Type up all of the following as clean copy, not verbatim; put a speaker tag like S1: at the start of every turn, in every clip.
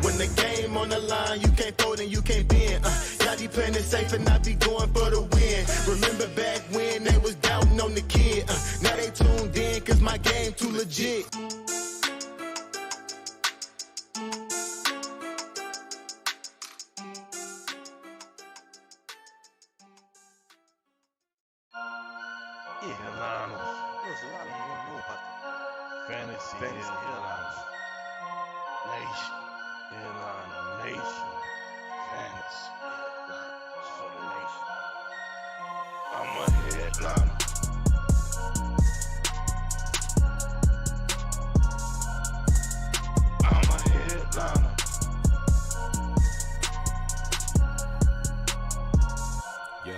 S1: When the game on the line, you can't fold and you can't bend. Y'all be playing it safe and I be going for the win. Remember back when they was doubting on the kid. Now they tuned in cause my game too legit.
S2: Headliners. There's a lot of people know about the fantasy headliners. Nation. Headliner nation. Fantasy headliners for the nation. I'm a headliner. I'm a headliner.
S3: Yo.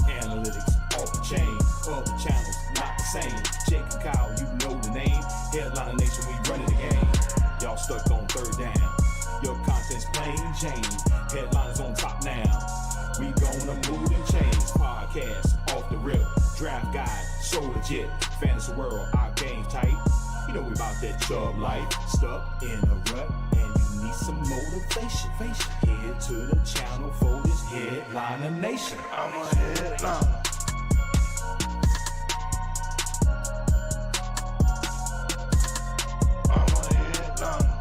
S3: Analytics off the chain, all the channels not the same. Jake and Kyle, you know the name. Headliner Nation, we running the game. Y'all stuck on third down. Your content's plain Jane. Headliners on top now. We gonna move and change. Podcast off the rip. Draft guide, so legit. Fantasy world, our game tight. You know we about that chub life. Stuck in a rut and you need some motivation. Head to the channel for this Headliner Nation.
S2: I'm a headliner. I'm a headliner.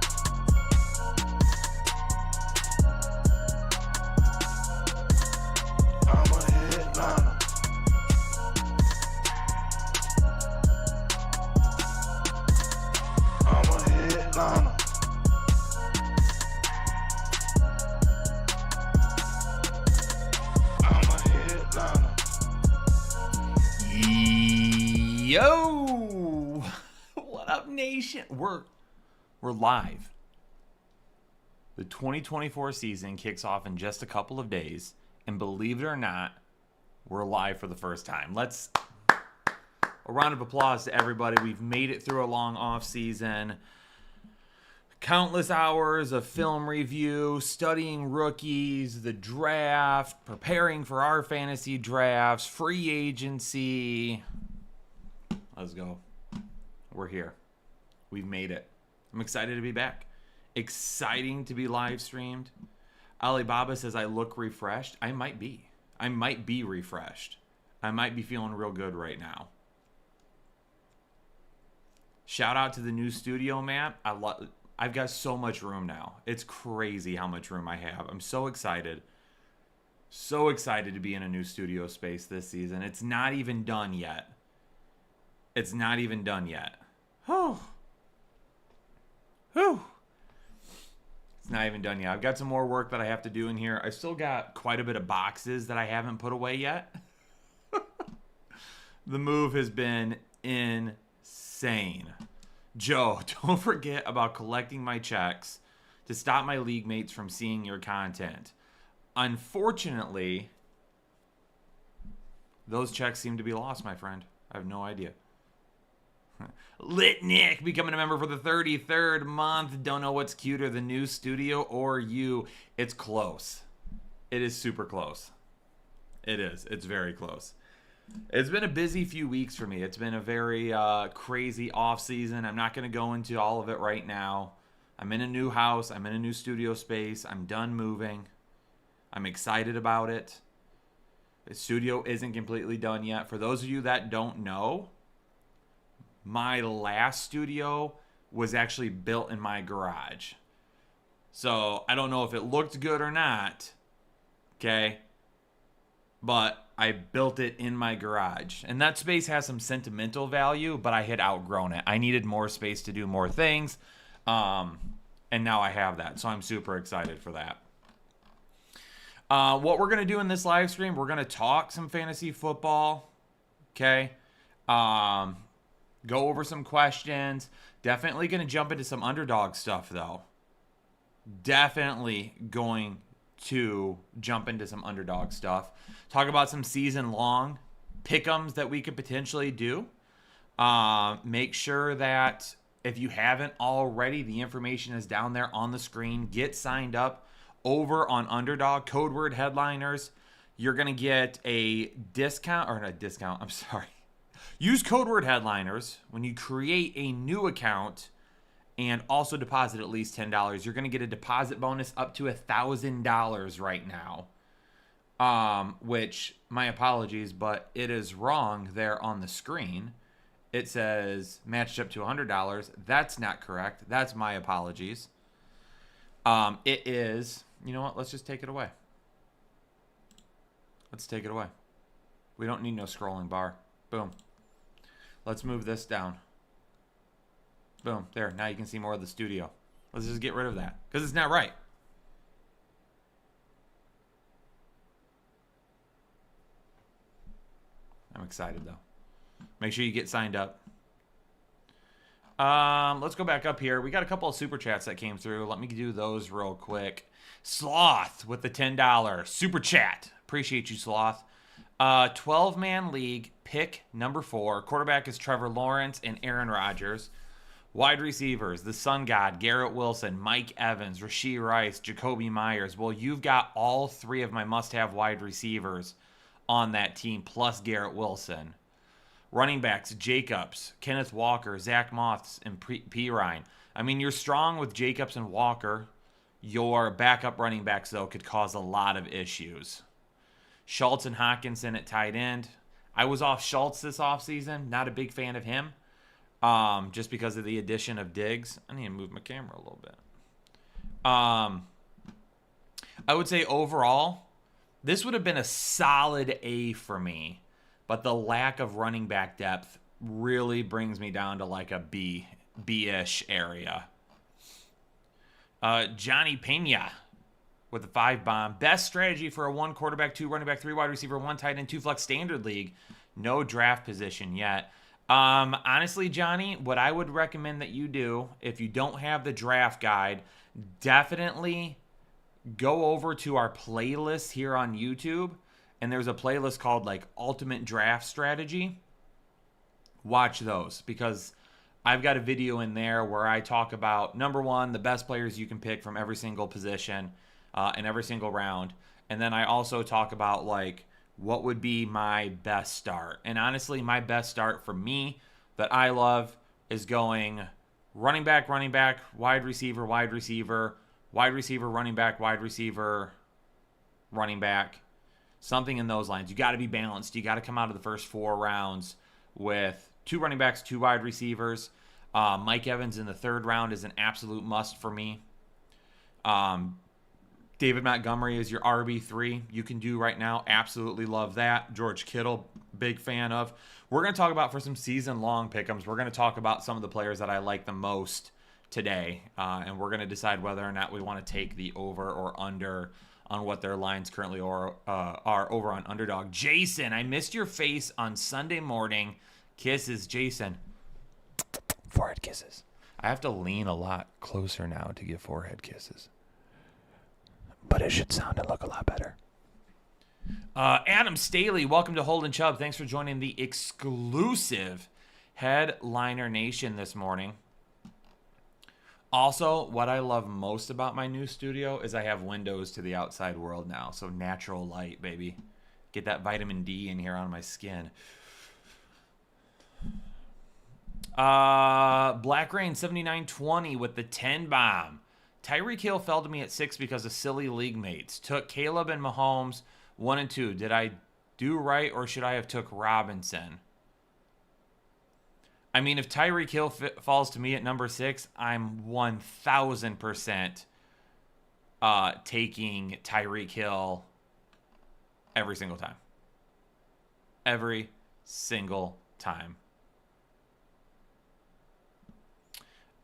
S2: I'm a headliner. I'm a headliner. I'm a headliner.
S4: Yo, what up, nation? We're live. The 2024 season kicks off in just a couple of days, and believe it or not, we're live for the first time. Let's a round of applause to everybody. We've made it through a long off season. Countless hours of film review, studying rookies, the draft, preparing for our fantasy drafts, free agency. Let's go. We're here. We've made it. I'm excited to be back. Exciting to be live streamed. Alibaba says I look refreshed. I might be. I might be refreshed. I might be feeling real good right now. Shout out to the new studio, man. I've got so much room now. It's crazy how much room I have. I'm so excited. So excited to be in a new studio space this season. It's not even done yet. It's not even done yet. Whew. Whew. It's not even done yet. I've got some more work that I have to do in here. I still got quite a bit of boxes that I haven't put away yet. The move has been insane. Joe, don't forget about collecting my checks to stop my league mates from seeing your content. Unfortunately, those checks seem to be lost, my friend. I have no idea. Lit Nick becoming a member for the 33rd month. Don't know what's cuter, the new studio or you. It's close. It is super close. It is. It's very close. It's been a busy few weeks for me. It's been a very crazy off season. I'm not going to go into all of it right now. I'm in a new house. I'm in a new studio space. I'm done moving. I'm excited about it. The studio isn't completely done yet. For those of you that don't know, my last studio was actually built in my garage. So I don't know if it looked good or not. Okay. But I built it in my garage. And that space has some sentimental value, but I had outgrown it. I needed more space to do more things. And now I have that. So I'm super excited for that. What we're going to do in this live stream, we're going to talk some fantasy football. Okay. Go over some questions. Definitely going to jump into some underdog stuff, though. Definitely going to jump into some underdog stuff. Talk about some season-long pick'ems that we could potentially do. Make sure that if you haven't already, the information is down there on the screen. Get signed up over on Underdog, code word headliners, you're going to get a discount, or not a discount, I'm sorry. Use code word headliners when you create a new account and also deposit at least $10. You're going to get a deposit bonus up to $1,000 right now. Which, my apologies, but it is wrong there on the screen. It says matched up to $100. That's not correct. That's my apologies. It is, you know what? Let's just take it away. Let's take it away. We don't need no scrolling bar. Boom. Let's move this down. Boom. There. Now you can see more of the studio. Let's just get rid of that because it's not right. I'm excited, though. Make sure you get signed up. Let's go back up here. We got a couple of super chats that came through. Let me do those real quick. Sloth with the $10 super chat. Appreciate you, Sloth. 12-man league, pick number 4. Quarterback is Trevor Lawrence and Aaron Rodgers. Wide receivers, the Sun God, Garrett Wilson, Mike Evans, Rashee Rice, Jacoby Myers. Well, you've got all 3 of my must-have wide receivers on that team, plus Garrett Wilson. Running backs, Jacobs, Kenneth Walker, Zach Moss, and Pirine. I mean, you're strong with Jacobs and Walker. Your backup running backs, though, could cause a lot of issues. Schultz and Hawkinson at tight end. I was off Schultz this offseason. Not a big fan of him. Just because of the addition of Diggs. I need to move my camera a little bit. I would say overall, this would have been a solid A for me, but the lack of running back depth really brings me down to like a B-ish area. Johnny Pena with a 5 bomb. Best strategy for a 1 quarterback, 2 running back, 3 wide receiver, 1 tight end, 2 flex standard league. No draft position yet. Honestly, Johnny, what I would recommend that you do, if you don't have the draft guide, definitely go over to our playlist here on YouTube, and there's a playlist called like Ultimate Draft Strategy. Watch those because I've got a video in there where I talk about, number 1, the best players you can pick from every single position in every single round. And then I also talk about like what would be my best start. And honestly, my best start for me that I love is going running back, wide receiver, wide receiver, running back, running back, something in those lines. You got to be balanced. You got to come out of the first 4 rounds with 2 running backs, 2 wide receivers. Mike Evans in the 3rd round is an absolute must for me. David Montgomery is your RB3. You can do right now. Absolutely love that. George Kittle, big fan of. We're going to talk about for some season-long pick'ems. We're going to talk about some of the players that I like the most today, and we're going to decide whether or not we want to take the over or under on what their lines currently are over on Underdog. Jason, I missed your face on Sunday morning. Kisses, Jason. Forehead kisses. I have to lean a lot closer now to give forehead kisses. But it should sound and look a lot better. Adam Staley, welcome to Holden Chubb. Thanks for joining the exclusive Headliner Nation this morning. Also, what I love most about my new studio is I have windows to the outside world now. So natural light, baby. Get that vitamin D in here on my skin. Black Rain 7920 with the 10 bomb. Tyreek Hill fell to me at 6 because of silly league mates. Took Caleb and Mahomes 1 and 2. Did I do right or should I have took Robinson? I mean, if Tyreek Hill falls to me at number 6, I'm 1,000% taking Tyreek Hill every single time. Every single time.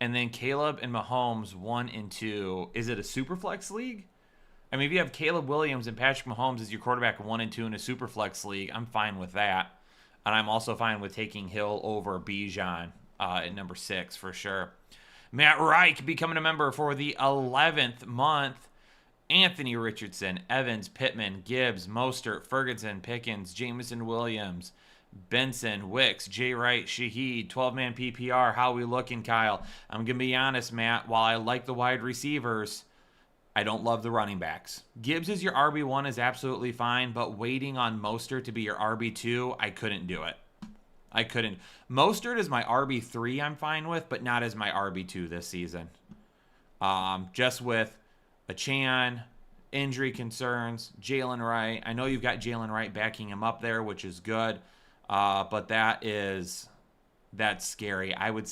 S4: And then Caleb and Mahomes 1 and 2. Is it a Superflex league? I mean, if you have Caleb Williams and Patrick Mahomes as your quarterback 1 and 2 in a Superflex league, I'm fine with that. And I'm also fine with taking Hill over Bijan at number 6 for sure. Matt Reich becoming a member for the 11th month. Anthony Richardson, Evans, Pittman, Gibbs, Mostert, Ferguson, Pickens, Jameson Williams, Benson, Wicks, Jay Wright, Shaheed, 12-man PPR. How we looking, Kyle? I'm going to be honest, Matt. While I like the wide receivers, I don't love the running backs. Gibbs is your RB1 is absolutely fine, but waiting on Mostert to be your RB2, I couldn't do it. I couldn't. Mostert is my RB3 I'm fine with, but not as my RB2 this season. Just with Achane, injury concerns, Jalen Wright. I know you've got Jalen Wright backing him up there, which is good. But that's scary. I'd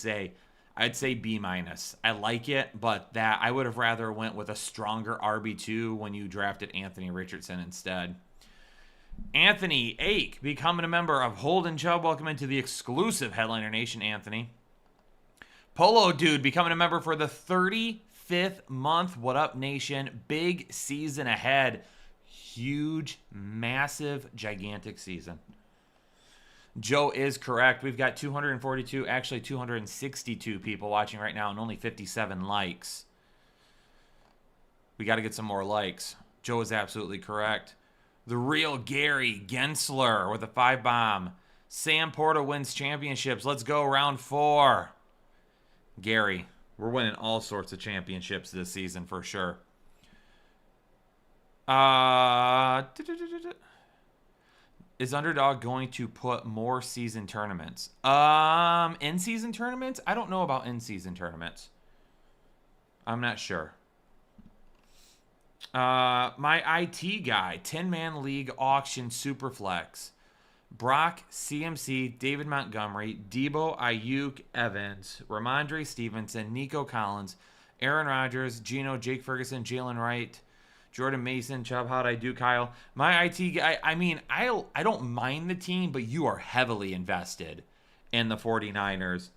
S4: say B-. I like it, but that I would have rather went with a stronger RB2 when you drafted Anthony Richardson instead. Anthony Ake becoming a member of Holden Chubb. Welcome into the exclusive Headliner Nation, Anthony. Polo Dude becoming a member for the 35th month. What up, Nation? Big season ahead. Huge, massive, gigantic season. Joe is correct. We've got 242, actually 262 people watching right now and only 57 likes. We got to get some more likes. Joe is absolutely correct. The real Gary Gensler with a 5-bomb. Sam Porta wins championships. Let's go round 4. Gary, we're winning all sorts of championships this season for sure. Is Underdog going to put more season tournaments? In-season tournaments? I don't know about in-season tournaments. I'm not sure. My IT guy, 10-man league auction Superflex. Brock, CMC, David Montgomery, Debo, Ayuk, Evans, Ramondre Stevenson, Nico Collins, Aaron Rodgers, Geno, Jake Ferguson, Jalen Wright, Jordan Mason, Chubb, how'd I do, Kyle? My IT guy, I don't mind the team, but you are heavily invested in the 49ers,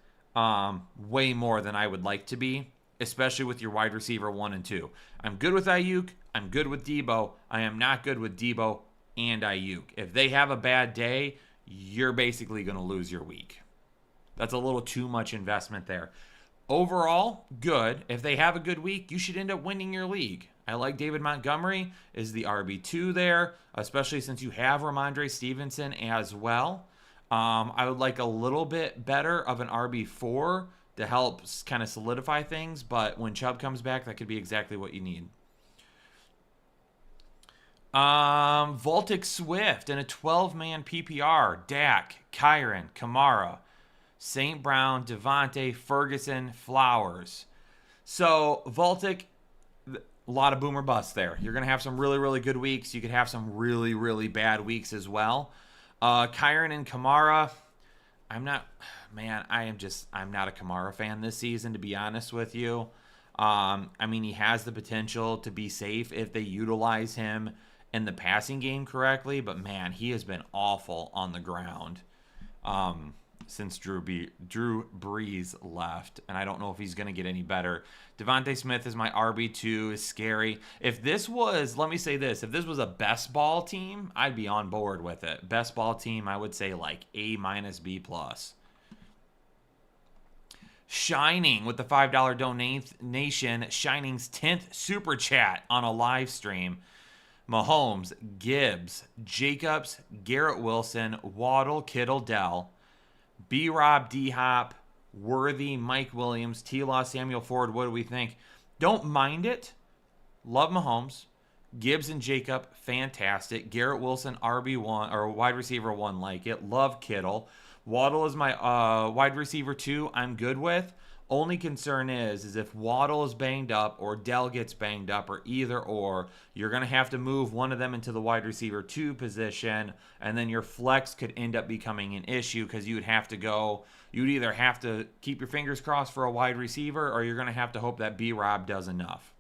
S4: way more than I would like to be, especially with your wide receiver 1 and 2. I'm good with Ayuk. I'm good with Debo. I am not good with Debo and Ayuk. If they have a bad day, you're basically going to lose your week. That's a little too much investment there. Overall, good. If they have a good week, you should end up winning your league. I like David Montgomery is the RB2 there, especially since you have Ramondre Stevenson as well. I would like a little bit better of an RB4 to help kind of solidify things, but when Chubb comes back, that could be exactly what you need. Voltic Swift in a 12-man PPR. Dak, Kyron, Kamara, St. Brown, Devontae, Ferguson, Flowers. So, Voltic, a lot of boomer busts there. You're going to have some really, really good weeks. You could have some really, really bad weeks as well. Kyron and Kamara, I'm not a Kamara fan this season, to be honest with you. He has the potential to be safe if they utilize him in the passing game correctly, but man, he has been awful on the ground since Drew Brees left, and I don't know if he's going to get any better. Devontae Smith is my RB2, is scary. If this was, let me say this, if this was a best ball team, I'd be on board with it. Best ball team, I would say like A-, B+. Shining with the $5 donation, Shining's 10th super chat on a live stream. Mahomes, Gibbs, Jacobs, Garrett Wilson, Waddle, Kittle, Dell, B-Rob, D-Hop, Worthy, Mike Williams, T-Law, Samuel Ford. What do we think? Don't mind it. Love Mahomes. Gibbs and Jacob, fantastic. Garrett Wilson, RB1 or wide receiver 1, like it. Love Kittle. Waddle is my wide receiver 2. I'm good with. Only concern is if Waddle is banged up or Dell gets banged up or either or, you're going to have to move one of them into the wide receiver 2 position, and then your flex could end up becoming an issue because you'd either have to keep your fingers crossed for a wide receiver or you're going to have to hope that B-Rob does enough.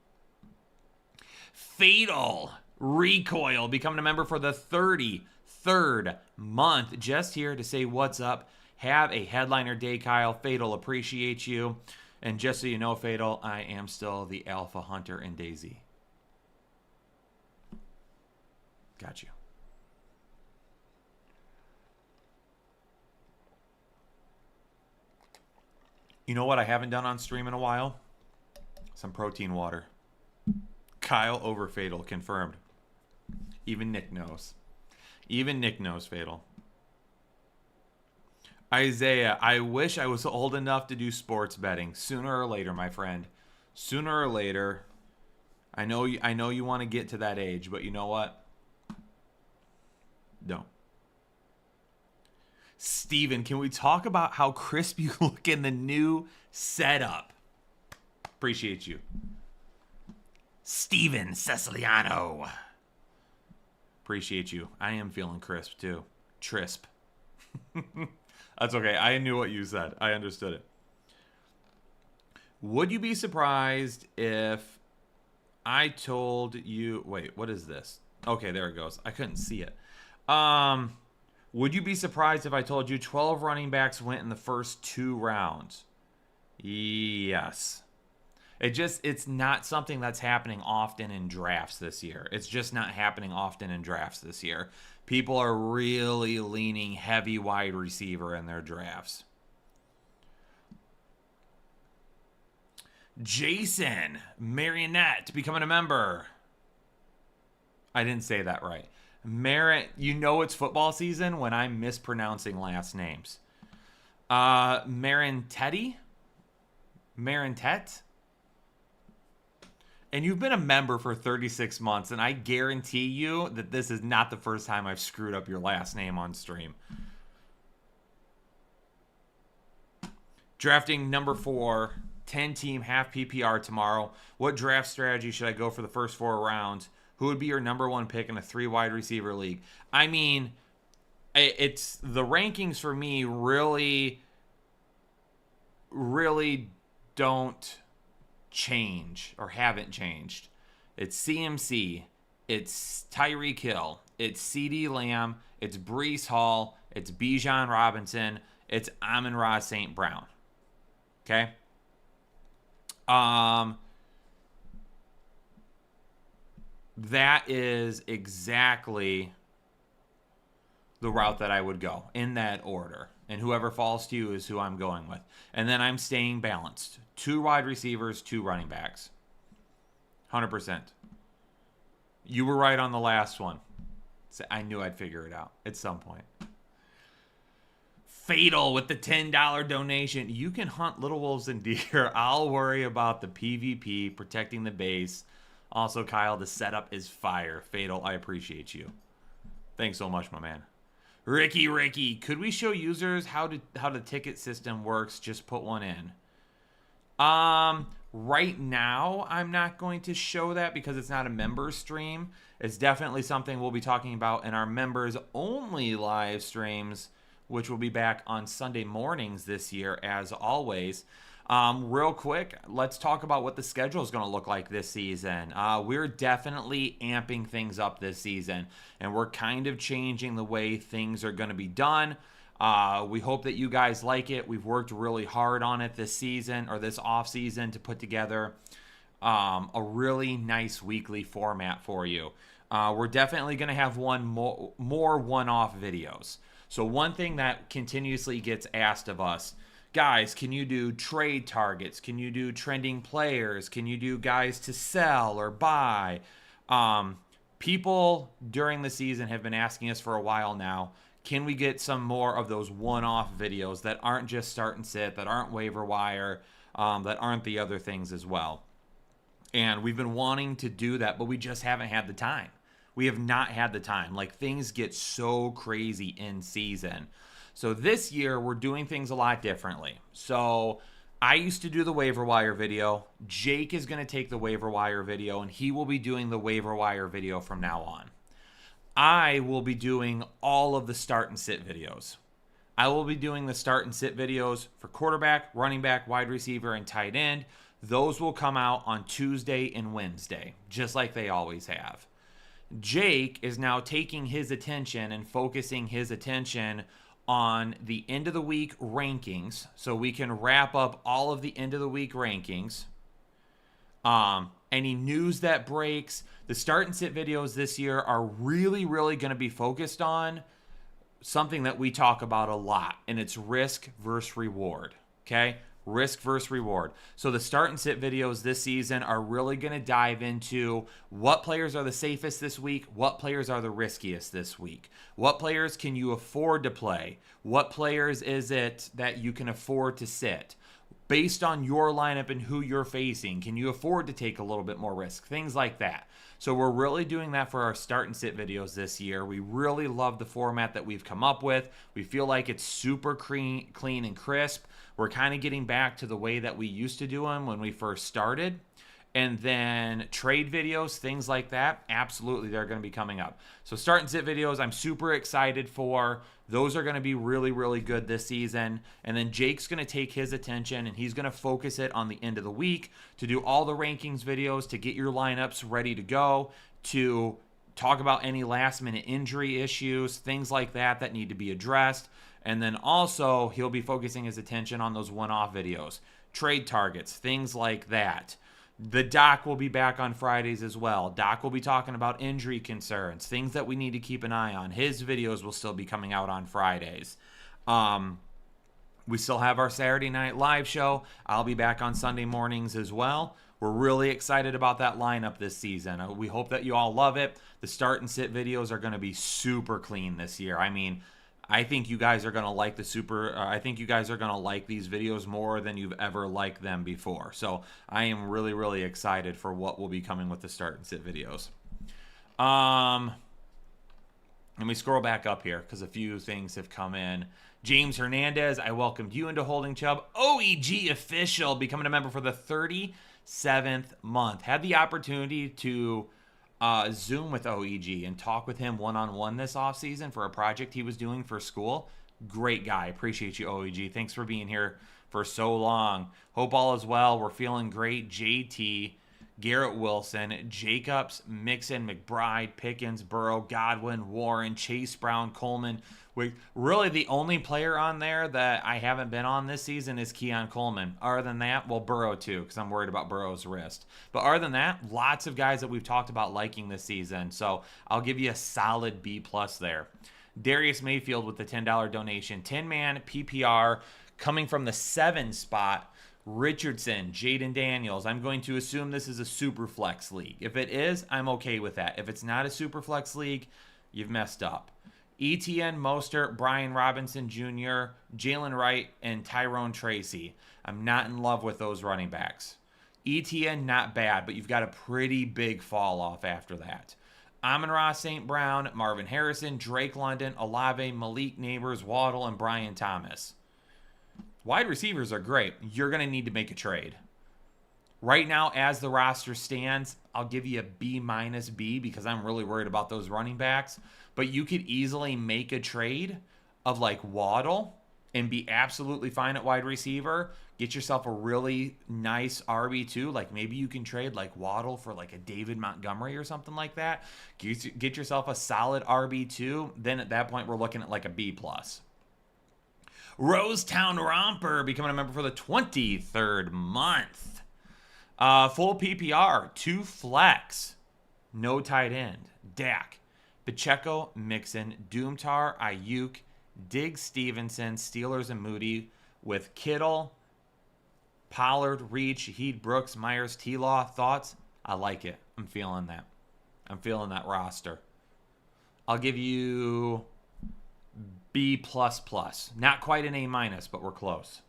S4: Fatal Recoil becoming a member for the 33rd month. Just here to say what's up. Have a headliner day, Kyle. Fatal, appreciate you. And just so you know, Fatal, I am still the alpha hunter in Daisy. Got you. You know what I haven't done on stream in a while? Some protein water. Kyle over Fatal, confirmed. Even Nick knows. Even Nick knows, Fatal. Isaiah, I wish I was old enough to do sports betting. Sooner or later, my friend. Sooner or later, I know you want to get to that age, but you know what? Don't. Steven, can we talk about how crisp you look in the new setup? Appreciate you. Steven Ceciliano. Appreciate you. I am feeling crisp too. Trisp. That's okay. I knew what you said. I understood it. Would you be surprised if I told you... Wait, what is this? Okay, there it goes. I couldn't see it. Would you be surprised if I told you 12 running backs went in the first 2 rounds? Yes. It's not something that's happening often in drafts this year. It's just not happening often in drafts this year. People are really leaning heavy wide receiver in their drafts. Jason Marionette becoming a member. I didn't say that right. You know it's football season when I'm mispronouncing last names. Marintetti? Marintette? And you've been a member for 36 months, and I guarantee you that this is not the first time I've screwed up your last name on stream. Drafting number 4, 10-team, half PPR tomorrow. What draft strategy should I go for the first 4 rounds? Who would be your number 1 pick in a 3-wide receiver league? I mean, it's the rankings for me really don't change or haven't changed. It's CMC, it's Tyreek Hill, it's CeeDee Lamb, it's Breece Hall, it's Bijan Robinson, it's Amon-Ra St. Brown. Okay? That is exactly the route that I would go in that order. And whoever falls to you is who I'm going with. And then I'm staying balanced. 2 wide receivers, 2 running backs. 100%. You were right on the last one. I knew I'd figure it out at some point. Fatal with the $10 donation. You can hunt little wolves and deer. I'll worry about the PvP, protecting the base. Also, Kyle, the setup is fire. Fatal, I appreciate you. Thanks so much, my man. Ricky, could we show users how the ticket system works? Just put one in. Right now, I'm not going to show that because it's not a member stream. It's definitely something we'll be talking about in our members only live streams, which will be back on Sunday mornings this year, as always. Real quick, let's talk about what the schedule is going to look like this season. We're definitely amping things up this season, and we're kind of changing the way things are going to be done. We hope that you guys like it. We've worked really hard on it this season, or this off season, to put together a really nice weekly format for you. We're definitely going to have more one-off videos. So one thing that continuously gets asked of us, guys, can you do trade targets? Can you do trending players? Can you do guys to sell or buy? People during the season have been asking us for a while now, can we get some more of those one-off videos that aren't just start and sit, that aren't waiver wire, that aren't the other things as well? And we've been wanting to do that, but we just haven't had the time. We have not had the time. Like, things get so crazy in season. So this year, we're doing things a lot differently. So I used to do the waiver wire video. Jake is going to take the waiver wire video, and he will be doing the waiver wire video from now on. I will be doing all of the start and sit videos. I will be doing the start and sit videos for quarterback, running back, wide receiver, and tight end. Those will come out on Tuesday and Wednesday, just like they always have. Jake is now taking his attention and focusing his attention on the end of the week rankings, so we can wrap up all of the end of the week rankings. Any news that breaks. The start and sit videos this year are really going to be focused on something that we talk about a lot, and it's risk versus reward. Okay? Risk versus reward. So the start and sit videos this season are really going to dive into what players are the safest this week, what players are the riskiest this week, what players can you afford to play, what players is it that you can afford to sit, based on your lineup and who you're facing. Can you afford to take a little bit more risk? Things like that. So we're really doing that for our start and sit videos this year. We really love the format that we've come up with. We feel like it's super clean and crisp. We're kind of getting back to the way that we used to do them when we first started. And then trade videos, things like that, absolutely, they're going to be coming up. So start and sit videos, I'm super excited for. Those are going to be really, really good this season. And then Jake's going to take his attention and he's going to focus it on the end of the week to do all the rankings videos, to get your lineups ready to go, to talk about any last minute injury issues, things like that that need to be addressed. And then also he'll be focusing his attention on those one-off videos, trade targets, things like that. The Doc will be back on Fridays as well. Doc will be talking about injury concerns, things that we need to keep an eye on. His videos will still be coming out on Fridays. We still have our Saturday night live show. I'll be back on Sunday mornings as well. We're really excited about that lineup this season. We hope that you all love it. The start and sit videos are going to be super clean this year. I mean, I think you guys are going to like I think you guys are going to like these videos more than you've ever liked them before. So I am really, really excited for what will be coming with the start and sit videos. Let me scroll back up here because a few things have come in. James Hernandez, I welcomed you into Holding Chubb. OEG official, becoming a member for the 37th month. Had the opportunity to Zoom with OEG and talk with him one-on-one this offseason for a project he was doing for school. Great guy. Appreciate you, OEG. Thanks for being here for so long. Hope all is well. We're feeling great. JT, Garrett Wilson, Jacobs, Mixon, McBride, Pickens, Burrow, Godwin, Warren, Chase Brown, Coleman. Really the only player on there that I haven't been on this season is Keon Coleman. Other than that, well, Burrow too, because I'm worried about Burrow's wrist. But other than that, lots of guys that we've talked about liking this season. So I'll give you a solid B+ there. Darius Mayfield with the $10 donation. 10-man PPR coming from the 7 spot. Richardson, Jaden Daniels. I'm going to assume this is a super flex league. If it is, I'm okay with that. If it's not a super flex league, you've messed up. ETN, Mostert, Brian Robinson Jr., Jalen Wright, and Tyrone Tracy. I'm not in love with those running backs. ETN, not bad, but you've got a pretty big fall off after that. Amon-Ra St. Brown, Marvin Harrison, Drake London, Olave, Malik Neighbors, Waddle, and Brian Thomas. Wide receivers are great. You're going to need to make a trade. Right now, as the roster stands, I'll give you a B- because I'm really worried about those running backs. But you could easily make a trade of like Waddle and be absolutely fine at wide receiver. Get yourself a really nice RB2. Like maybe you can trade like Waddle for like a David Montgomery or something like that. Get yourself a solid RB2. Then at that point, we're looking at like a B+. Rosetown Romper becoming a member for the 23rd month. Full PPR, 2 flex, no tight end. Dak, Pacheco, Mixon, Doomtar, Ayuk, Diggs, Stevenson, Steelers, and Moody with Kittle, Pollard, Reed, Shaheed, Brooks, Myers, T-Law. Thoughts? I like it. I'm feeling that. I'm feeling that roster. I'll give you B++. Not quite an A-, but we're close.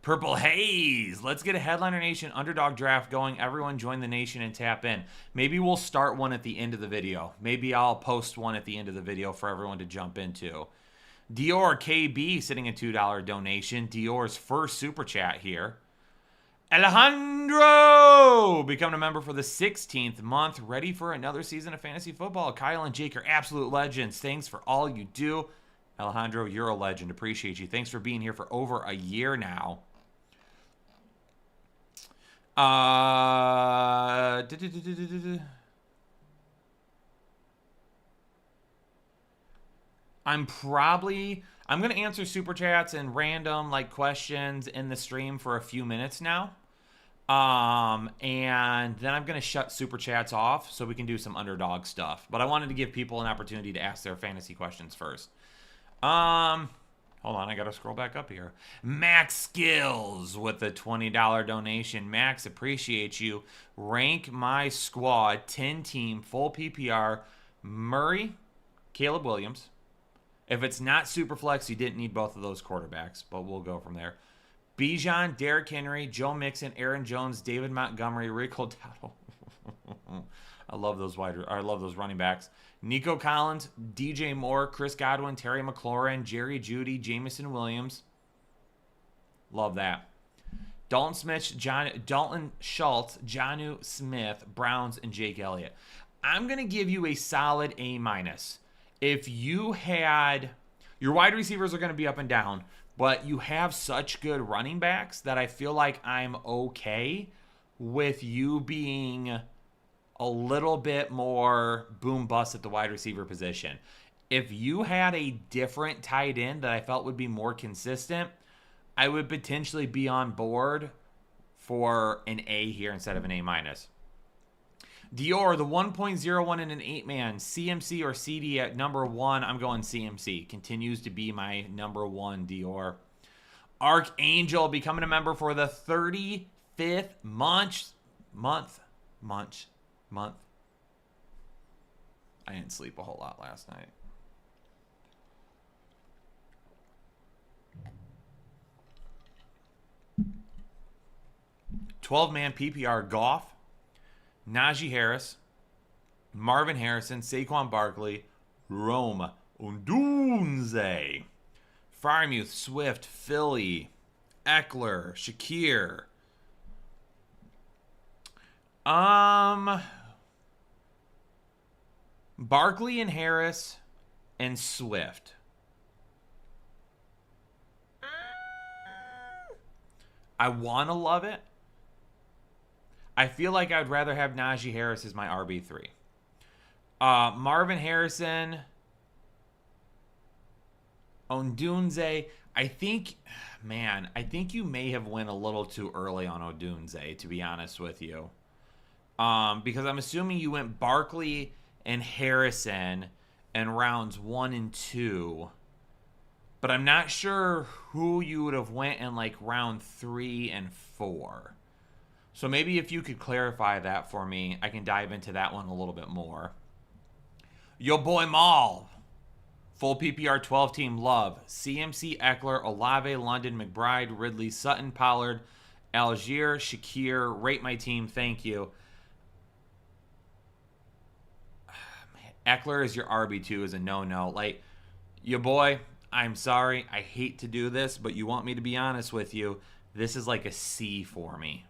S4: Purple Haze. Let's get a Headliner Nation Underdog draft going. Everyone join the nation and tap in. Maybe we'll start one at the end of the video. Maybe I'll post one at the end of the video for everyone to jump into. Dior KB sitting a $2 donation. Dior's first super chat here. Alejandro becoming a member for the 16th month. Ready for another season of fantasy football. Kyle and Jake are absolute legends. Thanks for all you do. Alejandro, you're a legend. Appreciate you. Thanks for being here for over a year now. I'm going to answer super chats and random like questions in the stream for a few minutes now. And then I'm going to shut super chats off so we can do some underdog stuff. But I wanted to give people an opportunity to ask their fantasy questions first. Hold on, I gotta scroll back up here. Max Skills with the $20 donation. Max, appreciate you. Rank my squad, 10-team, full PPR. Murray, Caleb Williams. If it's not super flex, you didn't need both of those quarterbacks, but we'll go from there. Bijan, Derrick Henry, Joe Mixon, Aaron Jones, David Montgomery, Rick Hotado. I love those running backs. Nico Collins, DJ Moore, Chris Godwin, Terry McLaurin, Jerry Jeudy, Jamison Williams. Love that. Dalton Schultz, Jonnu Smith, Browns, and Jake Elliott. I'm going to give you a solid A-. If you had... Your wide receivers are going to be up and down, but you have such good running backs that I feel like I'm okay with you being a little bit more boom bust at the wide receiver position. If you had a different tight end that I felt would be more consistent, I would potentially be on board for an A here instead of an A-. Dior, the 1.01 in an 8-man, CMC or CD at number 1. I'm going CMC. Continues to be my number 1, Dior. Archangel becoming a member for the 35th month. I didn't sleep a whole lot last night. $12-man PPR Goff, Najee Harris, Marvin Harrison, Saquon Barkley, Rome Odunze, Freiermuth, Swift, Philly, Eckler, Shakir. Barkley and Harris and Swift. I want to love it. I feel like I'd rather have Najee Harris as my RB3. Marvin Harrison, Odunze. I think you may have went a little too early on Odunze, to be honest with you. Because I'm assuming you went Barkley and Harrison in rounds 1 and 2. But I'm not sure who you would have went in like round 3 and 4. So maybe if you could clarify that for me, I can dive into that one a little bit more. Yo boy Maul. Full PPR 12-team love. CMC, Eckler, Olave, London, McBride, Ridley, Sutton, Pollard, Algier, Shakir. Rate my team. Thank you. Eckler is your RB2 is a no-no. Like, yo boy, I'm sorry. I hate to do this, but you want me to be honest with you. This is like a C for me.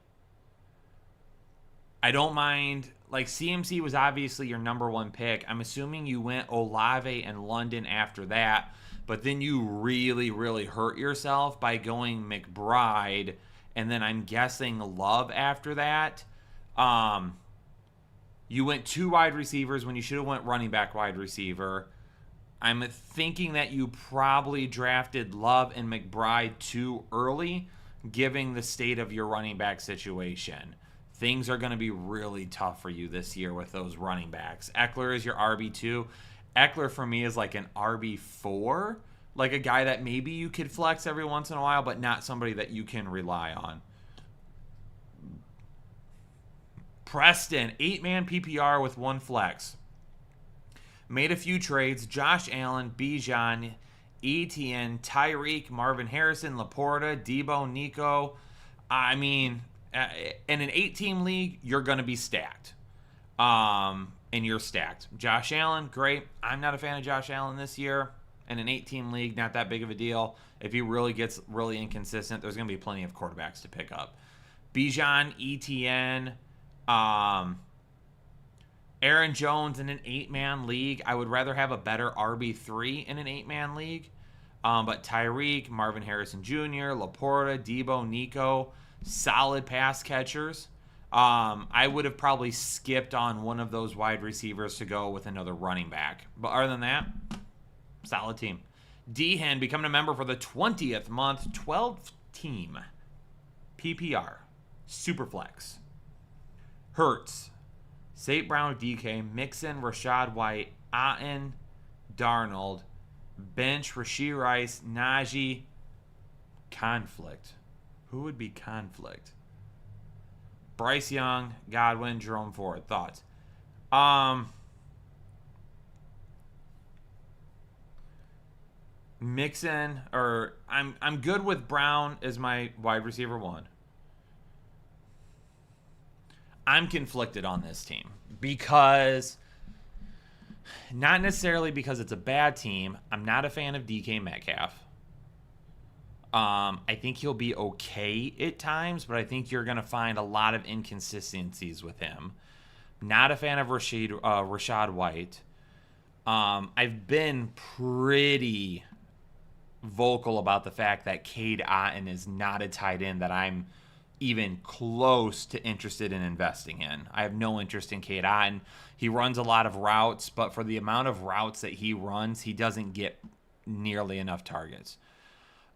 S4: I don't mind. Like, CMC was obviously your number 1 pick. I'm assuming you went Olave and London after that, but then you really, really hurt yourself by going McBride, and then I'm guessing Love after that. You went 2 wide receivers when you should have went running back wide receiver. I'm thinking that you probably drafted Love and McBride too early, given the state of your running back situation. Things are going to be really tough for you this year with those running backs. Eckler is your RB2. Eckler for me is like an RB4, like a guy that maybe you could flex every once in a while, but not somebody that you can rely on. Preston, 8-man PPR with 1 flex. Made a few trades. Josh Allen, Bijan, Etienne, Tyreek, Marvin Harrison, Laporta, Debo, Nico. I mean, in an 8-team league, you're going to be stacked. And you're stacked. Josh Allen, great. I'm not a fan of Josh Allen this year. In an 8-team league, not that big of a deal. If he really gets really inconsistent, there's going to be plenty of quarterbacks to pick up. Bijan, Etienne, Aaron Jones in an 8-man league. I would rather have a better RB3 in an 8-man league. But Tyreek, Marvin Harrison Jr., Laporta, Debo, Nico, solid pass catchers. I would have probably skipped on one of those wide receivers to go with another running back. But other than that, solid team. D-Hen becoming a member for the 20th month, 12-team PPR. Superflex. Hurts, St. Brown, DK, Mixon, Rashad White, Atten, Darnold, bench, Rashee Rice, Najee. Conflict. Who would be conflict? Bryce Young, Godwin, Jerome Ford. Thoughts? Mixon, or I'm good with Brown as my wide receiver 1. I'm conflicted on this team because, not necessarily because it's a bad team. I'm not a fan of DK Metcalf. I think he'll be okay at times, but I think you're going to find a lot of inconsistencies with him. Not a fan of Rashad White. I've been pretty vocal about the fact that Cade Otton is not a tight end that I'm even close to interested in investing in. I have no interest in Cade Otton. He runs a lot of routes, but for the amount of routes that he runs, he doesn't get nearly enough targets.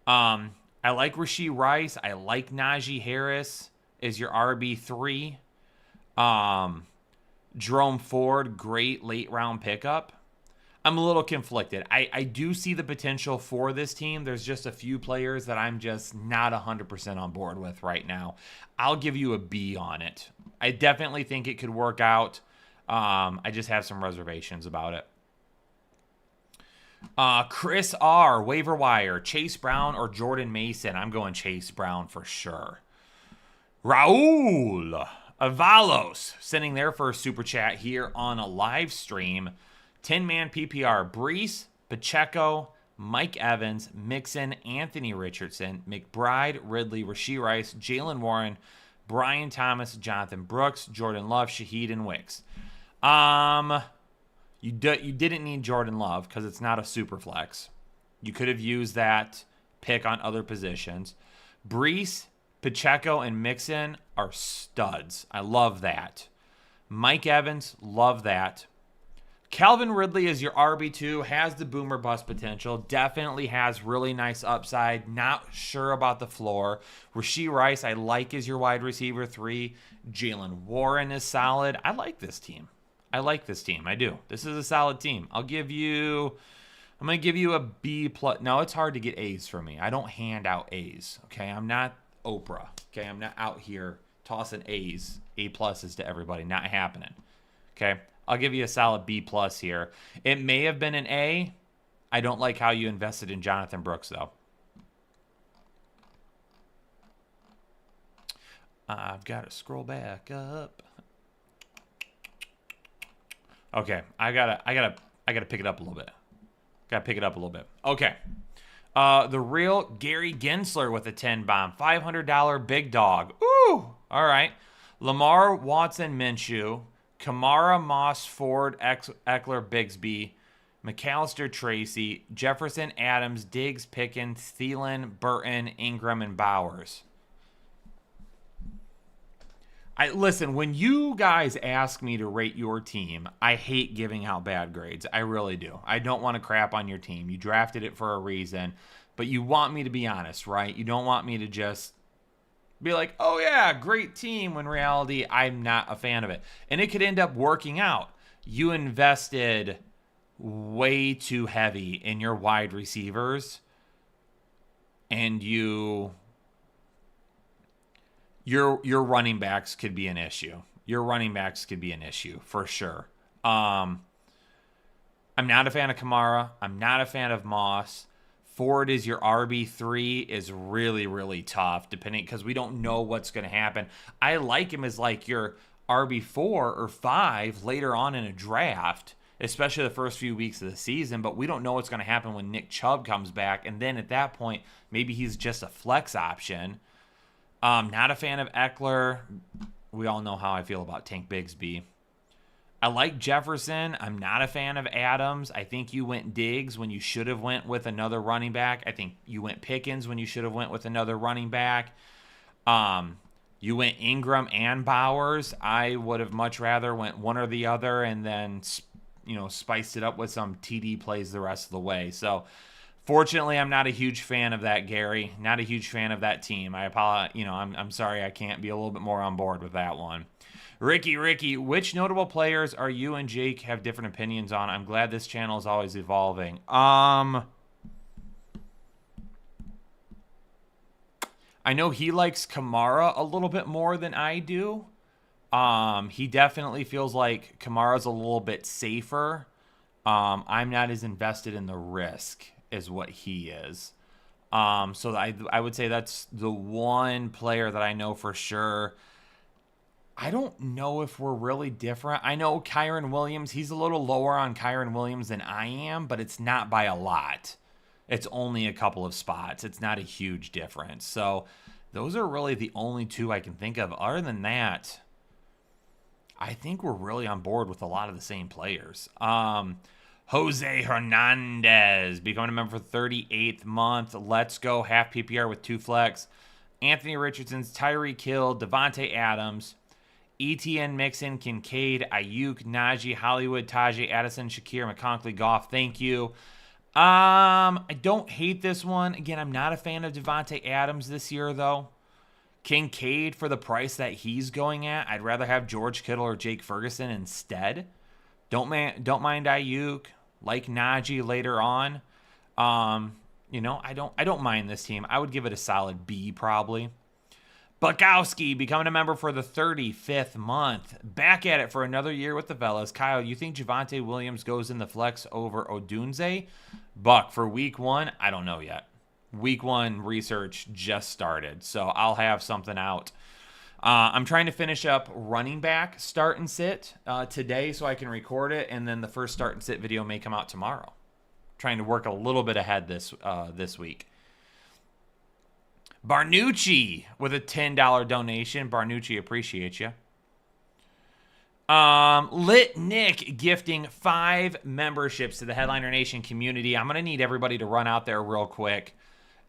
S4: I like Rashee Rice. I like Najee Harris as your RB3. Jerome Ford, great late round pickup. I'm a little conflicted. I do see the potential for this team. There's just a few players that I'm just not 100% on board with right now. I'll give you a B on it. I definitely think it could work out. I just have some reservations about it. Chris R, waiver wire, Chase Brown or Jordan Mason? I'm going Chase Brown for sure. Raul Avalos sending their first super chat here on a live stream. 10-man PPR, Brees, Pacheco, Mike Evans, Mixon, Anthony Richardson, McBride, Ridley, Rashee Rice, Jalen Warren, Brian Thomas, Jonathan Brooks, Jordan Love, Shaheed, and Wicks. You didn't need Jordan Love because it's not a super flex. You could have used that pick on other positions. Brees, Pacheco, and Mixon are studs. I love that. Mike Evans, love that. Calvin Ridley is your RB2, has the boomer bust potential, definitely has really nice upside, not sure about the floor. Rashee Rice, I like as your wide receiver 3. Jalen Warren is solid. I like this team. I do. This is a solid team. I'm going to give you a B+. No, it's hard to get A's for me. I don't hand out A's, okay? I'm not Oprah, okay? I'm not out here tossing A's, A+s to everybody. Not happening, okay? I'll give you a solid B+ here. It may have been an A. I don't like how you invested in Jonathan Brooks, though. I've got to scroll back up. Okay, I gotta pick it up a little bit. Okay. The real Gary Gensler with a 10 bomb. $500 big dog. Ooh! All right. Lamar, Watson, Minshew. Kamara, Moss, Ford, Eckler, Bigsby, McAllister, Tracy, Jefferson, Adams, Diggs, Pickens, Thielen, Burton, Ingram, and Bowers. Listen, when you guys ask me to rate your team, I hate giving out bad grades. I really do. I don't want to crap on your team. You drafted it for a reason, but you want me to be honest, right? You don't want me to just be like, oh yeah, great team, when in reality, I'm not a fan of it. And it could end up working out. You invested way too heavy in your wide receivers, and your running backs could be an issue. Your running backs could be an issue, for sure. I'm not a fan of Kamara. I'm not a fan of Moss. Ford is your RB3 is really, really tough, depending, because we don't know what's going to happen. I like him as like your RB4 or 5 later on in a draft, especially the first few weeks of the season, but we don't know what's going to happen when Nick Chubb comes back, and then at that point, maybe he's just a flex option. Not a fan of Eckler. We all know how I feel about Tank Bigsby. I like Jefferson. I'm not a fan of Adams. I think you went Diggs when you should have went with another running back. I think you went Pickens when you should have went with another running back. You went Ingram and Bowers. I would have much rather went one or the other and then, spiced it up with some TD plays the rest of the way. So, fortunately, I'm not a huge fan of that, Gary. Not a huge fan of that team. I apologize. I'm sorry I can't be a little bit more on board with that one. Ricky, which notable players are you and Jake have different opinions on? I'm glad this channel is always evolving. I know he likes Kamara a little bit more than I do. He definitely feels like Kamara's a little bit safer. I'm not as invested in the risk is what he is. So I would say that's the one player that I know for sure. I don't know if we're really different. I know Kyron Williams, he's a little lower on Kyron Williams than I am, but it's not by a lot. It's only a couple of spots. It's not a huge difference. So those are really the only two I can think of. Other than that, I think we're really on board with a lot of the same players. Jose Hernandez becoming a member for 38th month. Let's go. Half PPR with 2 flex. Anthony Richardson's Tyreek Hill, Devontae Adams, ETN, Mixon, Kincaid, Ayuk, Najee, Hollywood, Tajay, Addison, Shakir, McConkey, Goff. Thank you. I don't hate this one. Again, I'm not a fan of Devontae Adams this year, though. Kincaid, for the price that he's going at, I'd rather have George Kittle or Jake Ferguson instead. Don't mind Ayuk. Like Najee later on. I don't mind this team. I would give it a solid B probably. Bukowski becoming a member for the 35th month. Back at it for another year with the fellas. Kyle, you think Javonte Williams goes in the flex over Odunze? Buck, for week 1, I don't know yet. Week 1 research just started, so I'll have something out. I'm trying to finish up running back start and sit today so I can record it, and then the first start and sit video may come out tomorrow. Trying to work a little bit ahead this week. Barnucci with a $10 donation. Barnucci, appreciate you. Lit Nick gifting 5 memberships to the Headliner Nation community. I'm going to need everybody to run out there real quick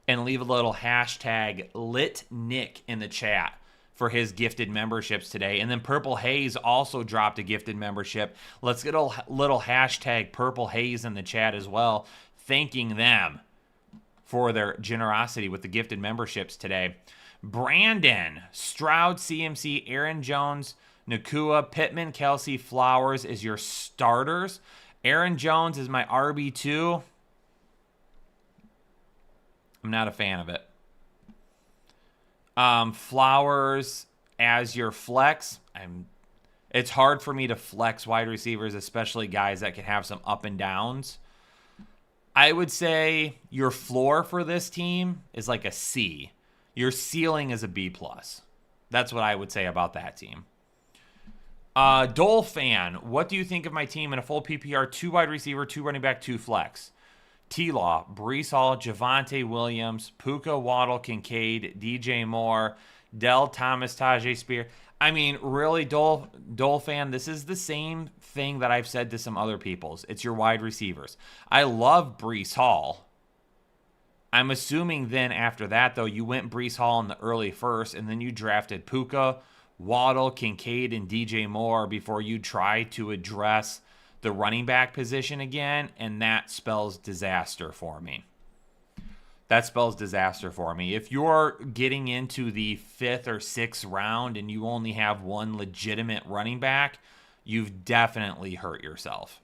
S4: and leave a little hashtag Lit Nick in the chat for his gifted memberships today. And then Purple Haze also dropped a gifted membership. Let's get a little hashtag Purple Haze in the chat as well, thanking them for their generosity with the gifted memberships today. Brandon, Stroud, CMC, Aaron Jones, Nakua, Pittman, Kelsey, Flowers is your starters. Aaron Jones is my RB2. I'm not a fan of it. Flowers as your flex. It's hard for me to flex wide receivers, especially guys that can have some up and downs. I would say your floor for this team is like a C. Your ceiling is a B+. That's what I would say about that team. Dole fan, what do you think of my team in a full PPR? 2 wide receiver, 2 running back, 2 flex. T-Law, Breece Hall, Javonte Williams, Puka, Waddle, Kincaid, DJ Moore, Dell Thomas, Tajay Spear. I mean, really, Dole fan, this is the same thing that I've said to some other people's. It's your wide receivers. I love Breece Hall. I'm assuming then after that, though, you went Breece Hall in the early first, and then you drafted Puka, Waddle, Kincaid, and DJ Moore before you try to address the running back position again, and that spells disaster for me. That spells disaster for me. If you're getting into the 5th or 6th round and you only have one legitimate running back, you've definitely hurt yourself.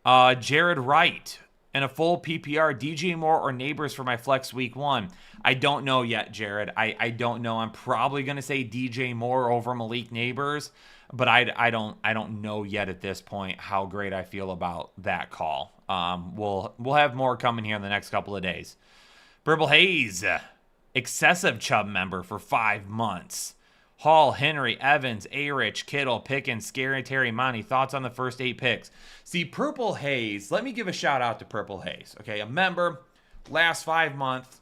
S4: Jared Wright, in a full PPR, DJ Moore or Neighbors for my flex week 1. I don't know yet, Jared. I don't know. I'm probably going to say DJ Moore over Malik Neighbors, but I don't know yet at this point how great I feel about that call. We'll have more coming here in the next couple of days. Purple Haze, excessive Chubb member for 5 months. Hall, Henry, Evans, A-Rich, Kittle, Pickens, Scary, Terry, Monty. Thoughts on the first 8 picks? See, Purple Haze, let me give a shout out to Purple Haze. Okay, a member, last 5 months.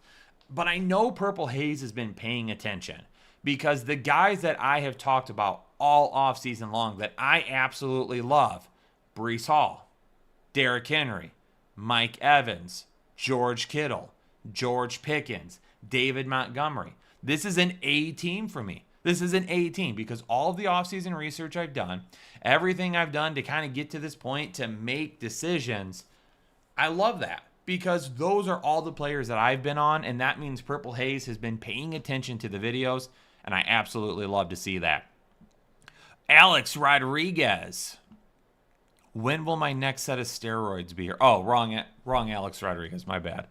S4: But I know Purple Haze has been paying attention because the guys that I have talked about all offseason long that I absolutely love, Breece Hall, Derrick Henry, Mike Evans, George Kittle, George Pickens, David Montgomery. This is an A team for me. This is an A team because all of the offseason research I've done, everything I've done to kind of get to this point to make decisions, I love that because those are all the players that I've been on, and that means Purple Haze has been paying attention to the videos, and I absolutely love to see that. Alex Rodriguez. When will my next set of steroids be here? Oh, wrong Alex Rodriguez, my bad.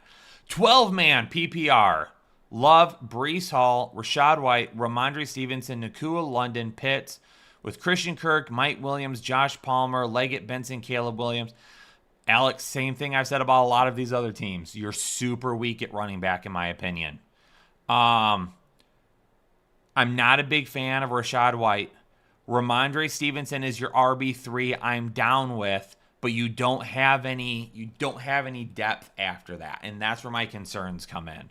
S4: 12-man PPR. Love, Breece Hall, Rashad White, Ramondre Stevenson, Nakua London, Pitts, with Christian Kirk, Mike Williams, Josh Palmer, Leggett, Benson, Caleb Williams. Alex, same thing I've said about a lot of these other teams. You're super weak at running back, in my opinion. I'm not a big fan of Rachaad White. Ramondre Stevenson is your RB3. I'm down with, but you don't have any depth after that, and that's where my concerns come in.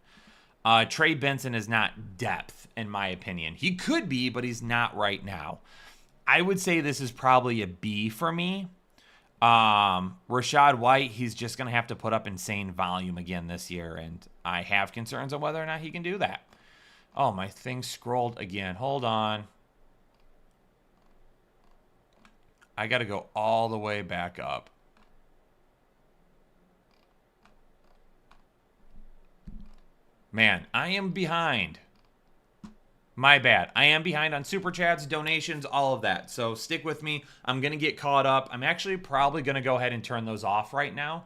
S4: Trey Benson is not depth, in my opinion. He could be, but he's not right now. I would say this is probably a B for me. Rachaad White, he's just going to have to put up insane volume again this year, and I have concerns on whether or not he can do that. Oh, my thing scrolled again. Hold on. I got to go all the way back up. Man, I am behind. My bad. I am behind on Super Chats, donations, all of that. So stick with me. I'm going to get caught up. I'm actually probably going to go ahead and turn those off right now.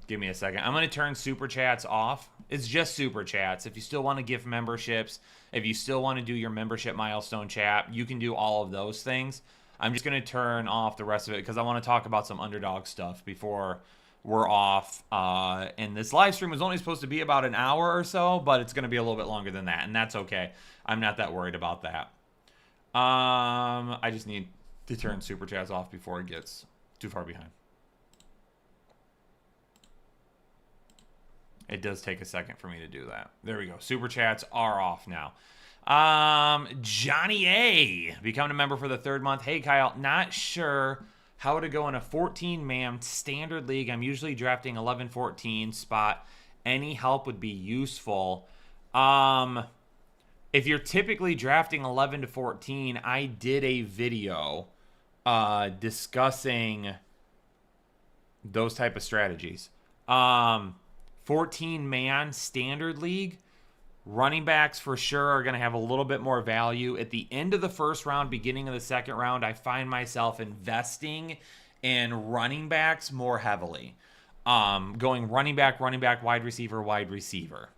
S4: Give me a second. I'm going to turn Super Chats off. It's just Super Chats. If you still want to give memberships, if you still want to do your membership milestone chat, you can do all of those things. I'm just going to turn off the rest of it because I want to talk about some Underdog stuff before we're off. And this live stream was only supposed to be about an hour or so, but it's going to be a little bit longer than that, and that's okay. I'm not that worried about that. I just need to turn Super Chats off before it gets too far behind. It does take a second for me to do that. There we go. Super Chats are off now. Johnny A, becoming a member for the 3rd month. Hey, Kyle, not sure how to go in a 14-man standard league. I'm usually drafting 11-14 spot. Any help would be useful. If you're typically drafting 11 to 14, I did a video discussing those type of strategies. 14-man standard league, running backs for sure are going to have a little bit more value. At the end of the first round, beginning of the second round, I find myself investing in running backs more heavily. Going running back, wide receiver.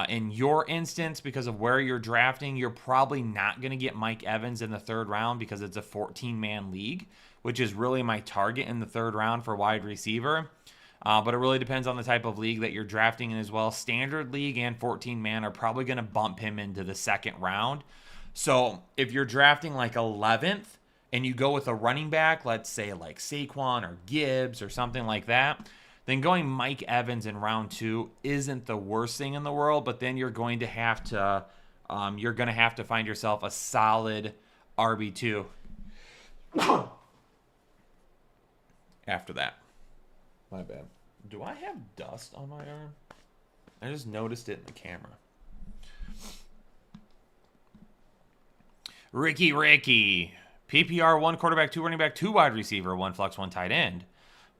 S4: In your instance, because of where you're drafting, you're probably not going to get Mike Evans in the 3rd round because it's a 14-man league, which is really my target in the 3rd round for wide receiver. But it really depends on the type of league that you're drafting in as well. Standard league and 14-man are probably going to bump him into the 2nd round. So if you're drafting like 11th and you go with a running back, let's say like Saquon or Gibbs or something like that, then going Mike Evans in round 2 isn't the worst thing in the world. But then you're going to have to find yourself a solid RB2 after that. My bad. Do I have dust on my arm? I just noticed it in the camera. Ricky. PPR, 1 quarterback, 2 running back, 2 wide receiver, 1 flex, 1 tight end.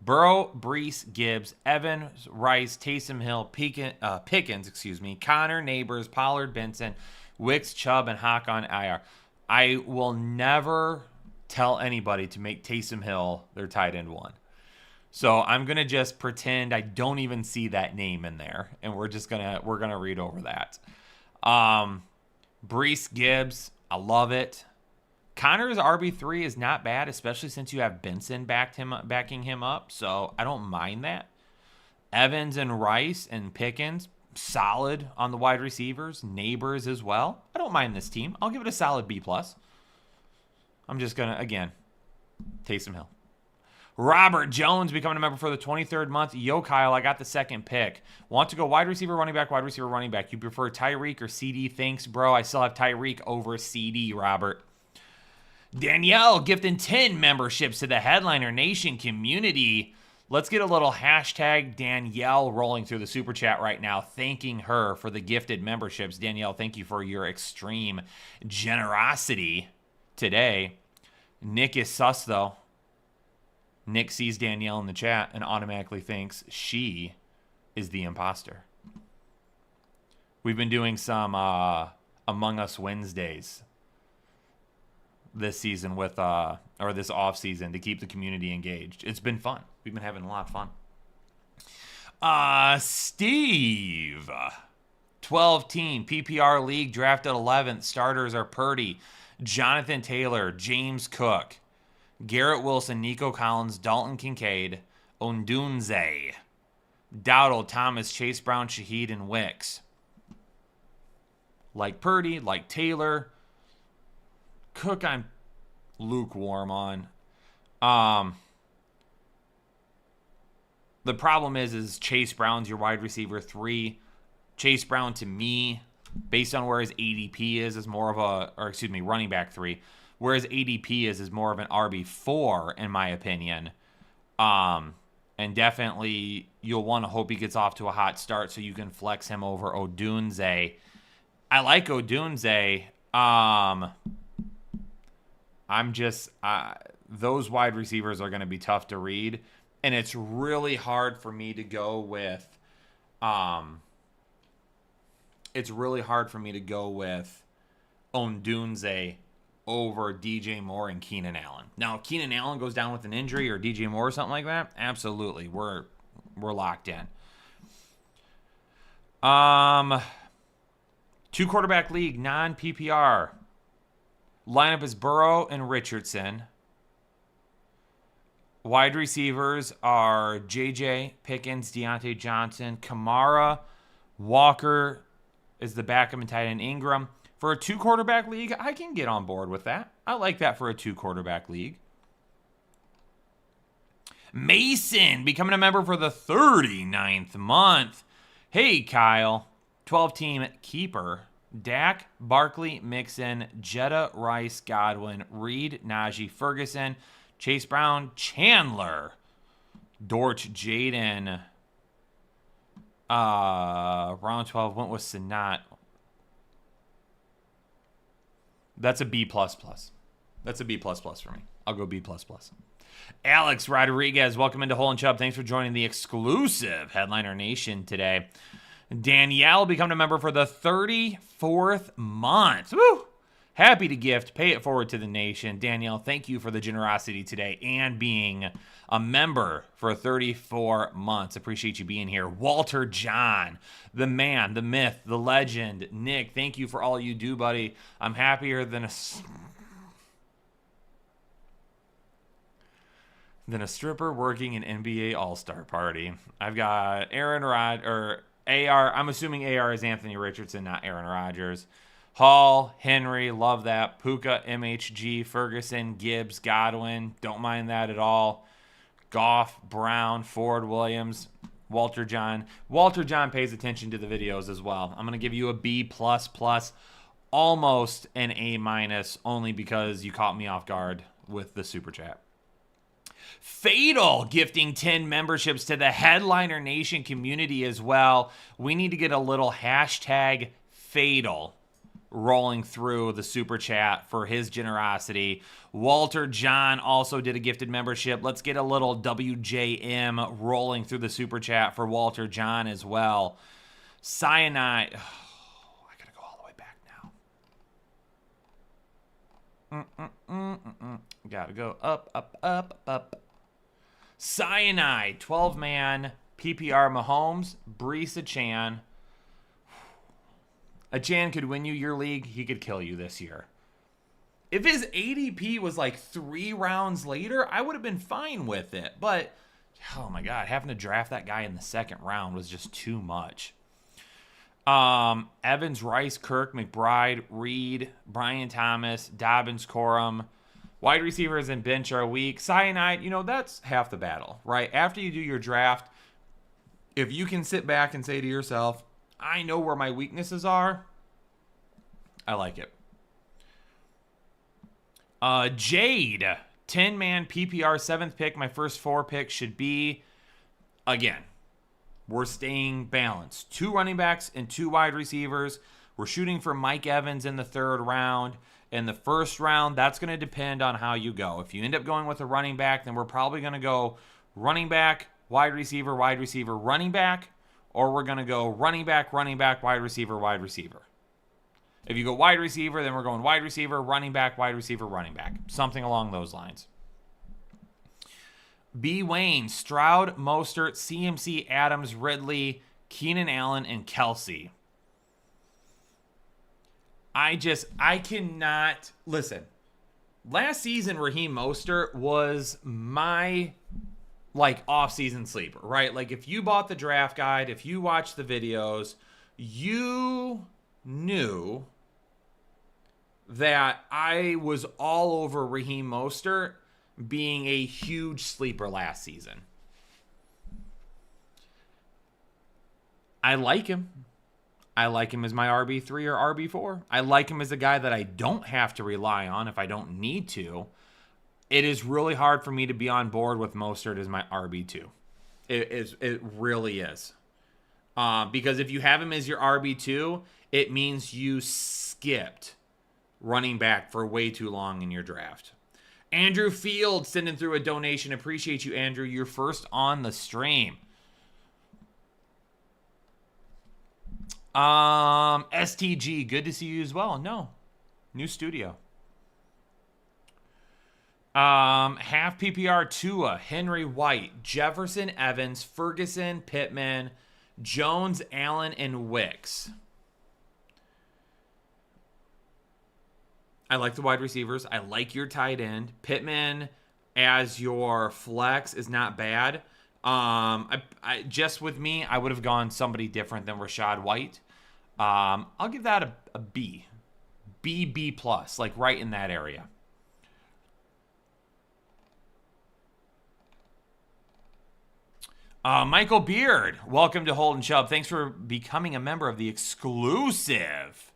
S4: Burrow, Brees, Gibbs, Evans, Rice, Taysom Hill, Pickens, Connor, Neighbors, Pollard, Benson, Wicks, Chubb, and Hawk on IR. I will never tell anybody to make Taysom Hill their tight end 1. So I'm going to just pretend I don't even see that name in there, and we're going to read over that. Brees, Gibbs, I love it. Connor's RB3 is not bad, especially since you have Benson backing him up, so I don't mind that. Evans and Rice and Pickens, solid on the wide receivers. Neighbors as well. I don't mind this team. I'll give it a solid B+. I'm just going to, again, Taysom Hill. Robert Jones becoming a member for the 23rd month. Yo, Kyle, I got the 2nd pick. Want to go wide receiver, running back, wide receiver, running back. You prefer Tyreek or CD? Thanks, bro. I still have Tyreek over CD, Robert. Danielle gifting 10 memberships to the Headliner Nation community. Let's get a little hashtag Danielle rolling through the super chat right now, thanking her for the gifted memberships. Danielle, thank you for your extreme generosity today. Nick is sus, though. Nick sees Danielle in the chat and automatically thinks she is the imposter. We've been doing some Among Us Wednesdays this season or this off season to keep the community engaged. It's been fun. We've been having a lot of fun. Steve 12-team PPR league drafted 11th. Starters are Purdy, Jonathan Taylor, James Cook, Garrett Wilson, Nico Collins, Dalton Kincaid, Ondunze, Dowdle, Thomas, Chase Brown, Shaheed, and Wicks. Like Purdy, like Taylor. Cook I'm lukewarm on. The problem is Chase Brown's your wide receiver 3. Chase Brown, to me, based on where his ADP is more of running back 3. Where his ADP is more of an RB4, in my opinion. And definitely, you'll want to hope he gets off to a hot start so you can flex him over Odunze. I like Odunze. Those wide receivers are going to be tough to read. And it's really hard for me to go with Ondunze over DJ Moore and Keenan Allen. Now, if Keenan Allen goes down with an injury or DJ Moore or something like that, absolutely. We're locked in. 2-quarterback league, non-PPR. Lineup is Burrow and Richardson. Wide receivers are JJ, Pickens, Deontay Johnson, Kamara, Walker is the backup and tight end Ingram. For a 2-quarterback league, I can get on board with that. I like that for a 2-quarterback league. Mason becoming a member for the 39th month. Hey, Kyle. 12-team keeper. Dak, Barkley, Mixon, Jetta, Rice, Godwin, Reed, Najee, Ferguson, Chase Brown, Chandler, Dortch, Jaden. Round 12 went with Sinat. That's a B++. That's a B++ for me. I'll go B++. Alex Rodriguez, welcome into Hole and Chubb. Thanks for joining the exclusive Headliner Nation today. Danielle become a member for the 34th month. Woo! Happy to gift. Pay it forward to the nation. Danielle, thank you for the generosity today and being a member for 34 months. Appreciate you being here. Walter John, the man, the myth, the legend. Nick, thank you for all you do, buddy. I'm happier than a stripper working an NBA All-Star party. I've got AR. I'm assuming AR is Anthony Richardson, not Aaron Rodgers. Hall, Henry, love that. Puka, MHG, Ferguson, Gibbs, Godwin, don't mind that at all. Goff, Brown, Ford, Williams, Walter John. Walter John pays attention to the videos as well. I'm going to give you a B++, almost an A-, only because you caught me off guard with the super chat. Fatal gifting 10 memberships to the Headliner Nation community as well. We need to get a little hashtag Fatal rolling through the super chat for his generosity. Walter John also did a gifted membership. Let's get a little WJM rolling through the super chat for Walter John as well. Cyanide. Oh, I gotta go all the way back now. Gotta go up. Cyanide, 12-man, PPR Mahomes, Brees Achan. Achan could win you your league. He could kill you this year. If his ADP was like 3 rounds later, I would have been fine with it. But, oh my God, having to draft that guy in the 2nd round was just too much. Evans, Rice, Kirk, McBride, Reed, Brian Thomas, Dobbins, Corum. Wide receivers and bench are weak. Cyanide, that's half the battle, right? After you do your draft, if you can sit back and say to yourself, I know where my weaknesses are, I like it. Jade, 10-man PPR 7th pick. My first 4 picks should be, again, we're staying balanced. 2 running backs and 2 wide receivers. We're shooting for Mike Evans in the 3rd round. In the 1st round, that's going to depend on how you go. If you end up going with a running back, then we're probably going to go running back, wide receiver, running back, or we're going to go running back, wide receiver, wide receiver. If you go wide receiver, then we're going wide receiver, running back, wide receiver, running back. Something along those lines. B. Wayne, Stroud, Mostert, CMC, Adams, Ridley, Keenan Allen, and Kelsey. I cannot listen. Last season, Raheem Mostert was my off-season sleeper, right? Like if you bought the draft guide, if you watched the videos, you knew that I was all over Raheem Mostert being a huge sleeper last season. I like him. I like him as my RB3 or RB4. I like him as a guy that I don't have to rely on if I don't need to. It is really hard for me to be on board with Mostert as my RB2. It really is. Because if you have him as your RB2, it means you skipped running back for way too long in your draft. Andrew Field sending through a donation. Appreciate you, Andrew. You're first on the stream. STG, good to see you as well. No, new studio. Half PPR Tua, Henry White, Jefferson, Evans, Ferguson, Pittman, Jones, Allen, and Wicks. I like the wide receivers. I like your tight end. Pittman as your flex is not bad. I just with me, I would have gone somebody different than Rashad White. I'll give that a B. B plus, like right in that area. Michael Beard, welcome to Holden Chubb. Thanks for becoming a member of the exclusive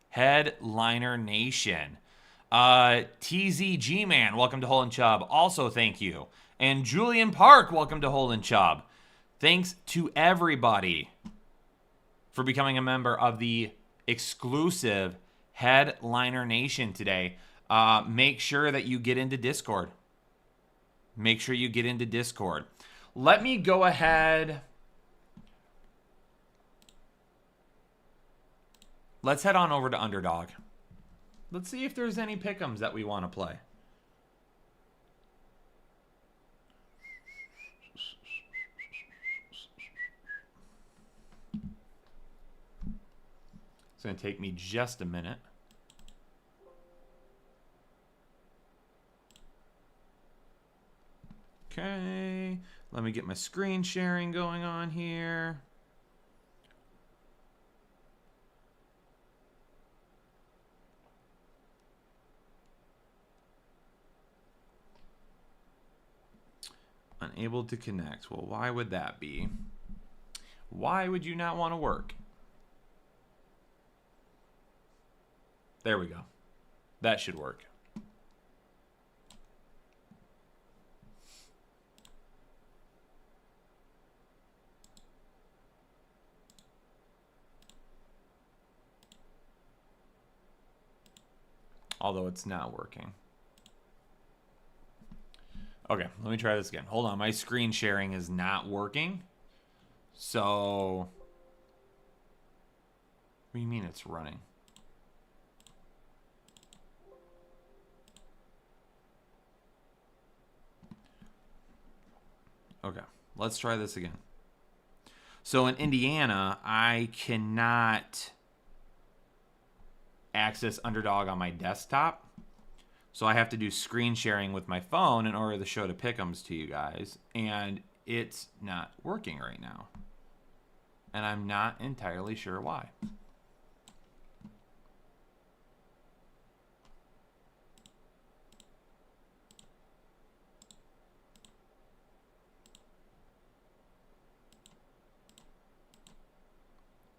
S4: Headliner Nation. TZG Man, welcome to Holden Chubb. Also, thank you. And Julian Park, welcome to Holden Chubb. Thanks to everybody for becoming a member of the exclusive Headliner Nation today. Make sure that you get into Discord. Let me go ahead. Let's head on over to Underdog. Let's see if there's any pick'ems that we want to play. It's going to take me just a minute. Okay, let me get my screen sharing going on here. Unable to connect. Well, why would that be? Why would you not want to work? There we go. That should work. Although it's not working. Okay, let me try this again. Hold on, my screen sharing is not working. So, what do you mean it's running? Okay, let's try this again. So in Indiana, I cannot access Underdog on my desktop. So I have to do screen sharing with my phone in order to show the pick'ems to you guys. And it's not working right now. And I'm not entirely sure why.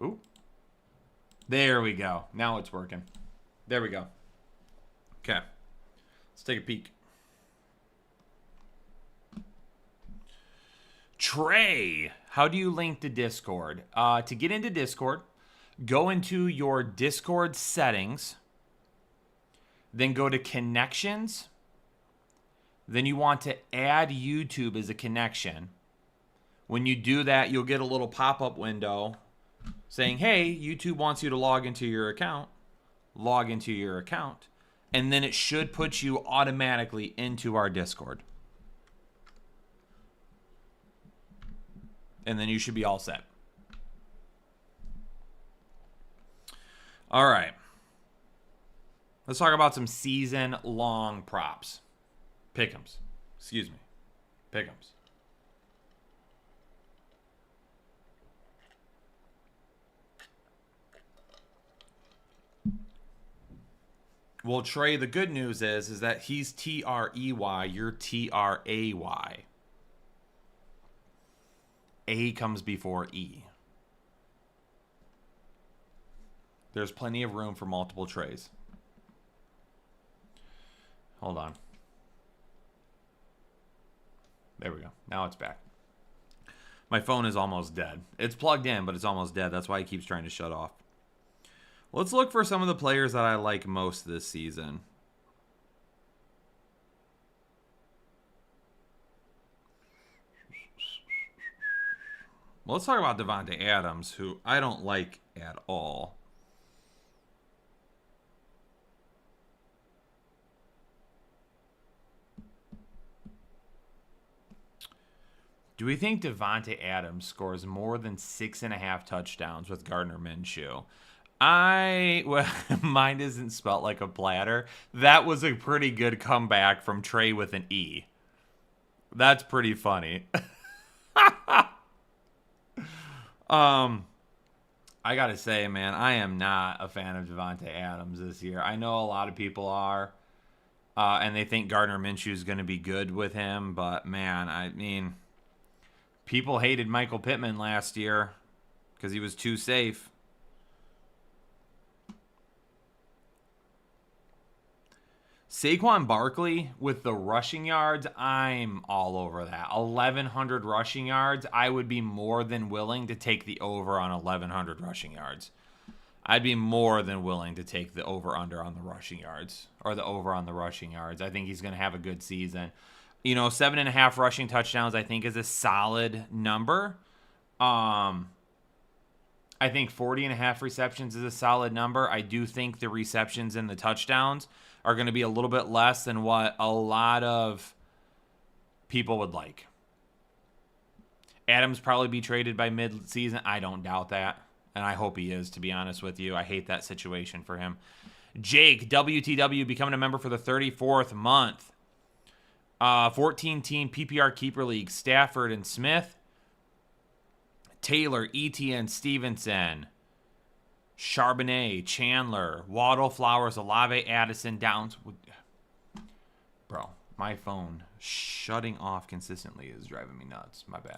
S4: Ooh. There we go. Now it's working. There we go. Okay. Let's take a peek. Trey, how do you link to Discord? To get into Discord, go into your Discord settings, then go to connections. Then you want to add YouTube as a connection. When you do that, you'll get a little pop-up window saying, hey, YouTube wants you to log into your account. Log into your account. And then it should put you automatically into our Discord. And then you should be all set. All right. Let's talk about some season-long props. Pick'ems. Excuse me. Pick'ems. Well, Trey, the good news is that he's Trey, you're Tray. A comes before E. There's plenty of room for multiple trays. Hold on. There we go. Now it's back. My phone is almost dead. It's plugged in, but it's almost dead. That's why it keeps trying to shut off. Let's look for some of the players that I like most this season. Well, let's talk about Davante Adams, who I don't like at all. Do we think Davante Adams scores more than 6.5 touchdowns with Gardner Minshew? Well, mine isn't spelt like a platter. That was a pretty good comeback from Trey with an E. That's pretty funny. I gotta say, man, I am not a fan of Davante Adams this year. I know a lot of people are, and they think Gardner Minshew is going to be good with him, but man, I mean, people hated Michael Pittman last year because he was too safe. Saquon Barkley with the rushing yards, I'm all over that. 1,100 rushing yards, I would be more than willing to take the over on 1,100 rushing yards. I'd be more than willing to take the over-under on the rushing yards, or the over on the rushing yards. I think he's going to have a good season. 7.5 rushing touchdowns, I think, is a solid number. I think 40.5 receptions is a solid number. I do think the receptions and the touchdowns are going to be a little bit less than what a lot of people would like. Adams probably be traded by mid-season. I don't doubt that, and I hope he is, to be honest with you. I hate that situation for him. Jake, WTW, becoming a member for the 34th month. 14-team PPR Keeper League, Stafford and Smith. Taylor, Etienne, Stevenson, Charbonnet, Chandler, Waddle, Flowers, Olave, Addison, Downs. Bro, my phone shutting off consistently is driving me nuts. My bad.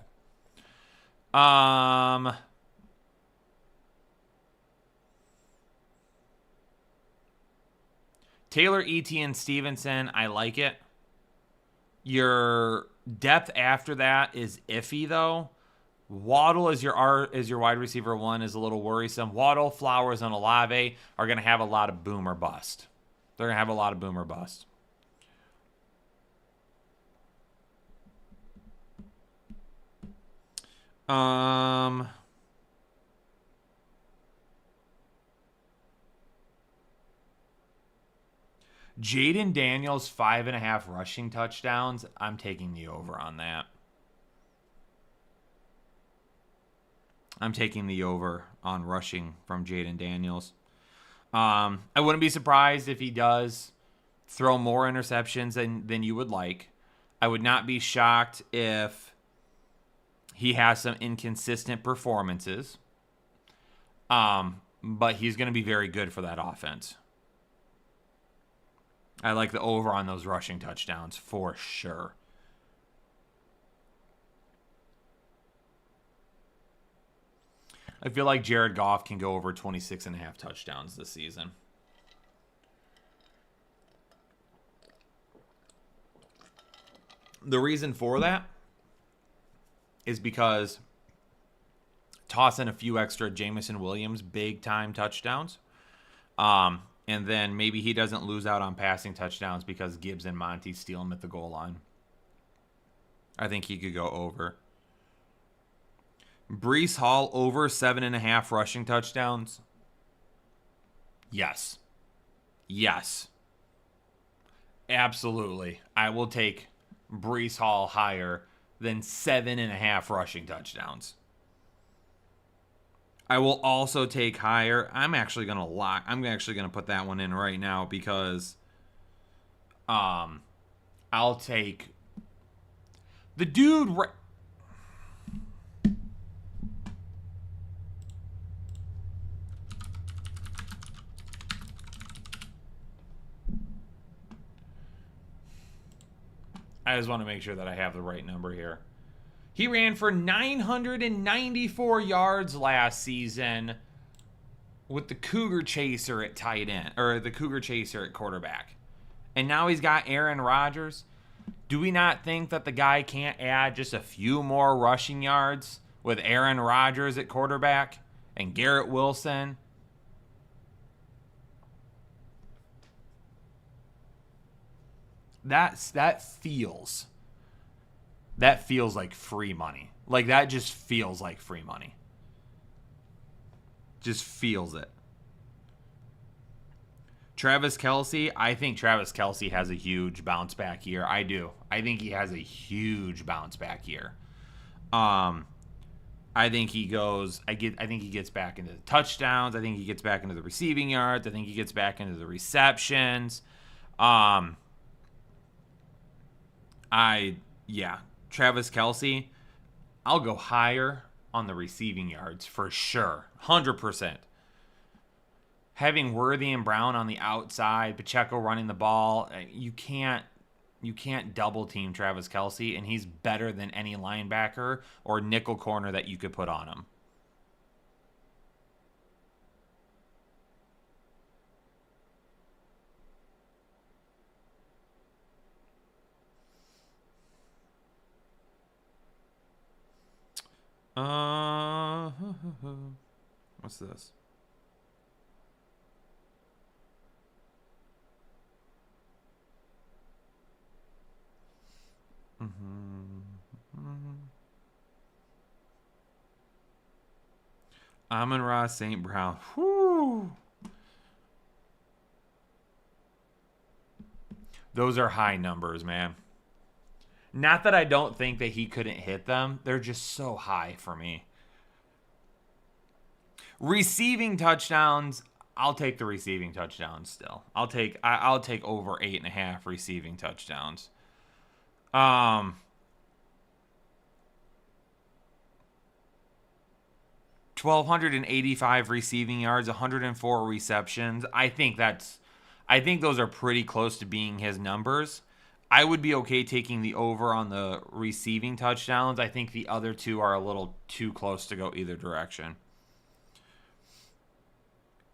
S4: Taylor, Etienne, Stevenson, I like it. Your depth after that is iffy, though. Waddle as your wide receiver one is a little worrisome. Waddle, Flowers, and Olave are going to have a lot of boom or bust. They're going to have a lot of boom or bust. Jaden Daniels, 5.5 rushing touchdowns. I'm taking the over on that. I'm taking the over on rushing from Jaden Daniels. I wouldn't be surprised if he does throw more interceptions than you would like. I would not be shocked if he has some inconsistent performances. But he's going to be very good for that offense. I like the over on those rushing touchdowns for sure. I feel like Jared Goff can go over 26.5 touchdowns this season. The reason for that is because toss in a few extra Jameson Williams big-time touchdowns. And then maybe he doesn't lose out on passing touchdowns because Gibbs and Monty steal him at the goal line. I think he could go over. Breece Hall over 7.5 rushing touchdowns. Yes. Yes. Absolutely. I will take Breece Hall higher than 7.5 rushing touchdowns. I will also take higher. I'm actually gonna put that one in right now because I'll take the dude. I just want to make sure that I have the right number here. He ran for 994 yards last season with the Cougar Chaser at tight end, or the Cougar Chaser at quarterback. And now he's got Aaron Rodgers. Do we not think that the guy can't add just a few more rushing yards with Aaron Rodgers at quarterback and Garrett Wilson? That feels like free money. Like, that just feels like free money. Just feels it. Travis Kelce, I think Travis Kelce has a huge bounce back year. I do. I think he has a huge bounce back year. I think he gets back into the touchdowns. I think he gets back into the receiving yards. I think he gets back into the receptions. Travis Kelce, I'll go higher on the receiving yards for sure. 100%. Having Worthy and Brown on the outside, Pacheco running the ball, you can't double team Travis Kelce, and he's better than any linebacker or nickel corner that you could put on him. What's this? Amon-Ra St. Brown. Whew. Those are high numbers, man. Not that I don't think that he couldn't hit them. They're just so high for me. Receiving touchdowns, I'll take the receiving touchdowns still. I'll take over 8.5 receiving touchdowns. 1,285 receiving yards, 104 receptions. I think those are pretty close to being his numbers. I would be okay taking the over on the receiving touchdowns. I think the other two are a little too close to go either direction.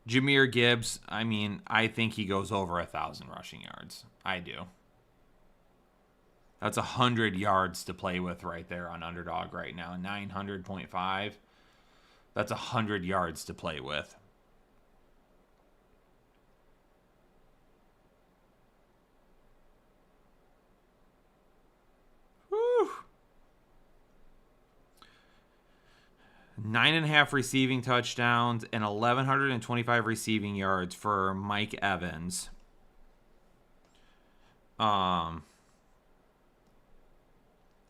S4: Jahmyr Gibbs, I think he goes over 1,000 rushing yards. I do. That's 100 yards to play with right there on Underdog right now. 900.5. That's 100 yards to play with. Whew. 9.5 receiving touchdowns and 1,125 receiving yards for Mike Evans.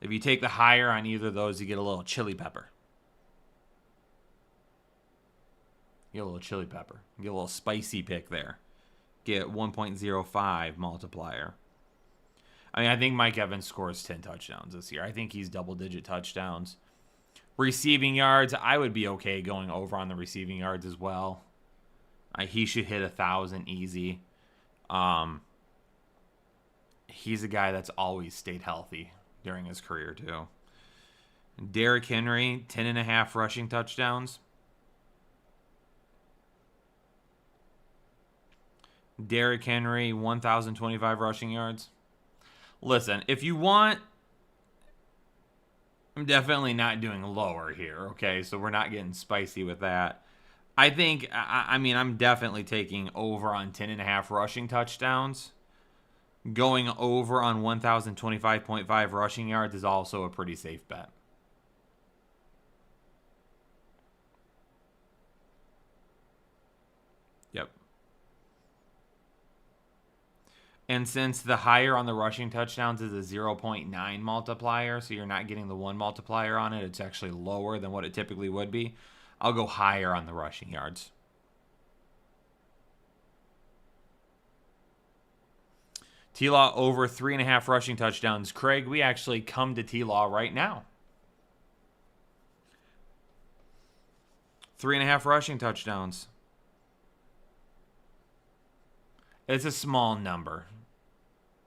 S4: If you take the higher on either of those, you get a little chili pepper. You get a little chili pepper. You get a little spicy pick there. Get 1.05 multiplier. I think Mike Evans scores 10 touchdowns this year. I think he's double-digit touchdowns. Receiving yards, I would be okay going over on the receiving yards as well. He should hit 1,000 easy. He's a guy that's always stayed healthy during his career, too. Derrick Henry, 10.5 rushing touchdowns. Derrick Henry, 1,025 rushing yards. Listen, if you want, I'm definitely not doing lower here, okay? So we're not getting spicy with that. I think, I'm definitely taking over on 10.5 rushing touchdowns. Going over on 1,025.5 rushing yards is also a pretty safe bet. Yep. And since the higher on the rushing touchdowns is a 0.9 multiplier, so you're not getting the 1 multiplier on it, it's actually lower than what it typically would be. I'll go higher on the rushing yards. T-Law over 3.5 rushing touchdowns. Craig, we actually come to T-Law right now. 3.5 rushing touchdowns. It's a small number.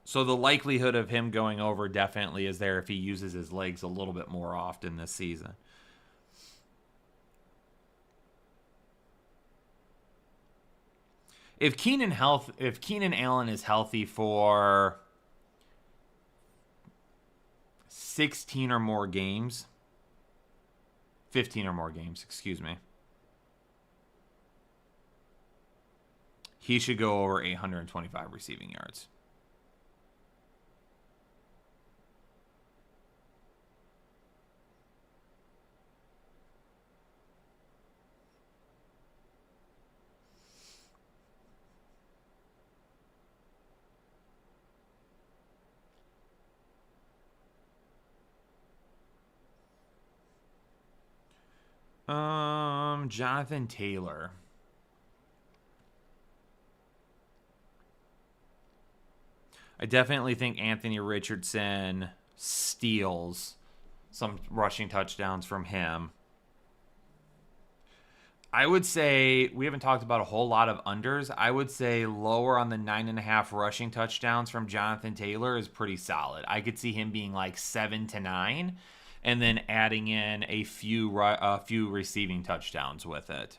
S4: So the likelihood of him going over definitely is there if he uses his legs a little bit more often this season. If Keenan Allen is healthy for 16 or more games, 15 or more games, excuse me, he should go over 825 receiving yards. Jonathan Taylor. I definitely think Anthony Richardson steals some rushing touchdowns from him. I would say, we haven't talked about a whole lot of unders. I would say lower on the 9.5 rushing touchdowns from Jonathan Taylor is pretty solid. I could see him being like 7 to 9. And then adding in a few receiving touchdowns with it.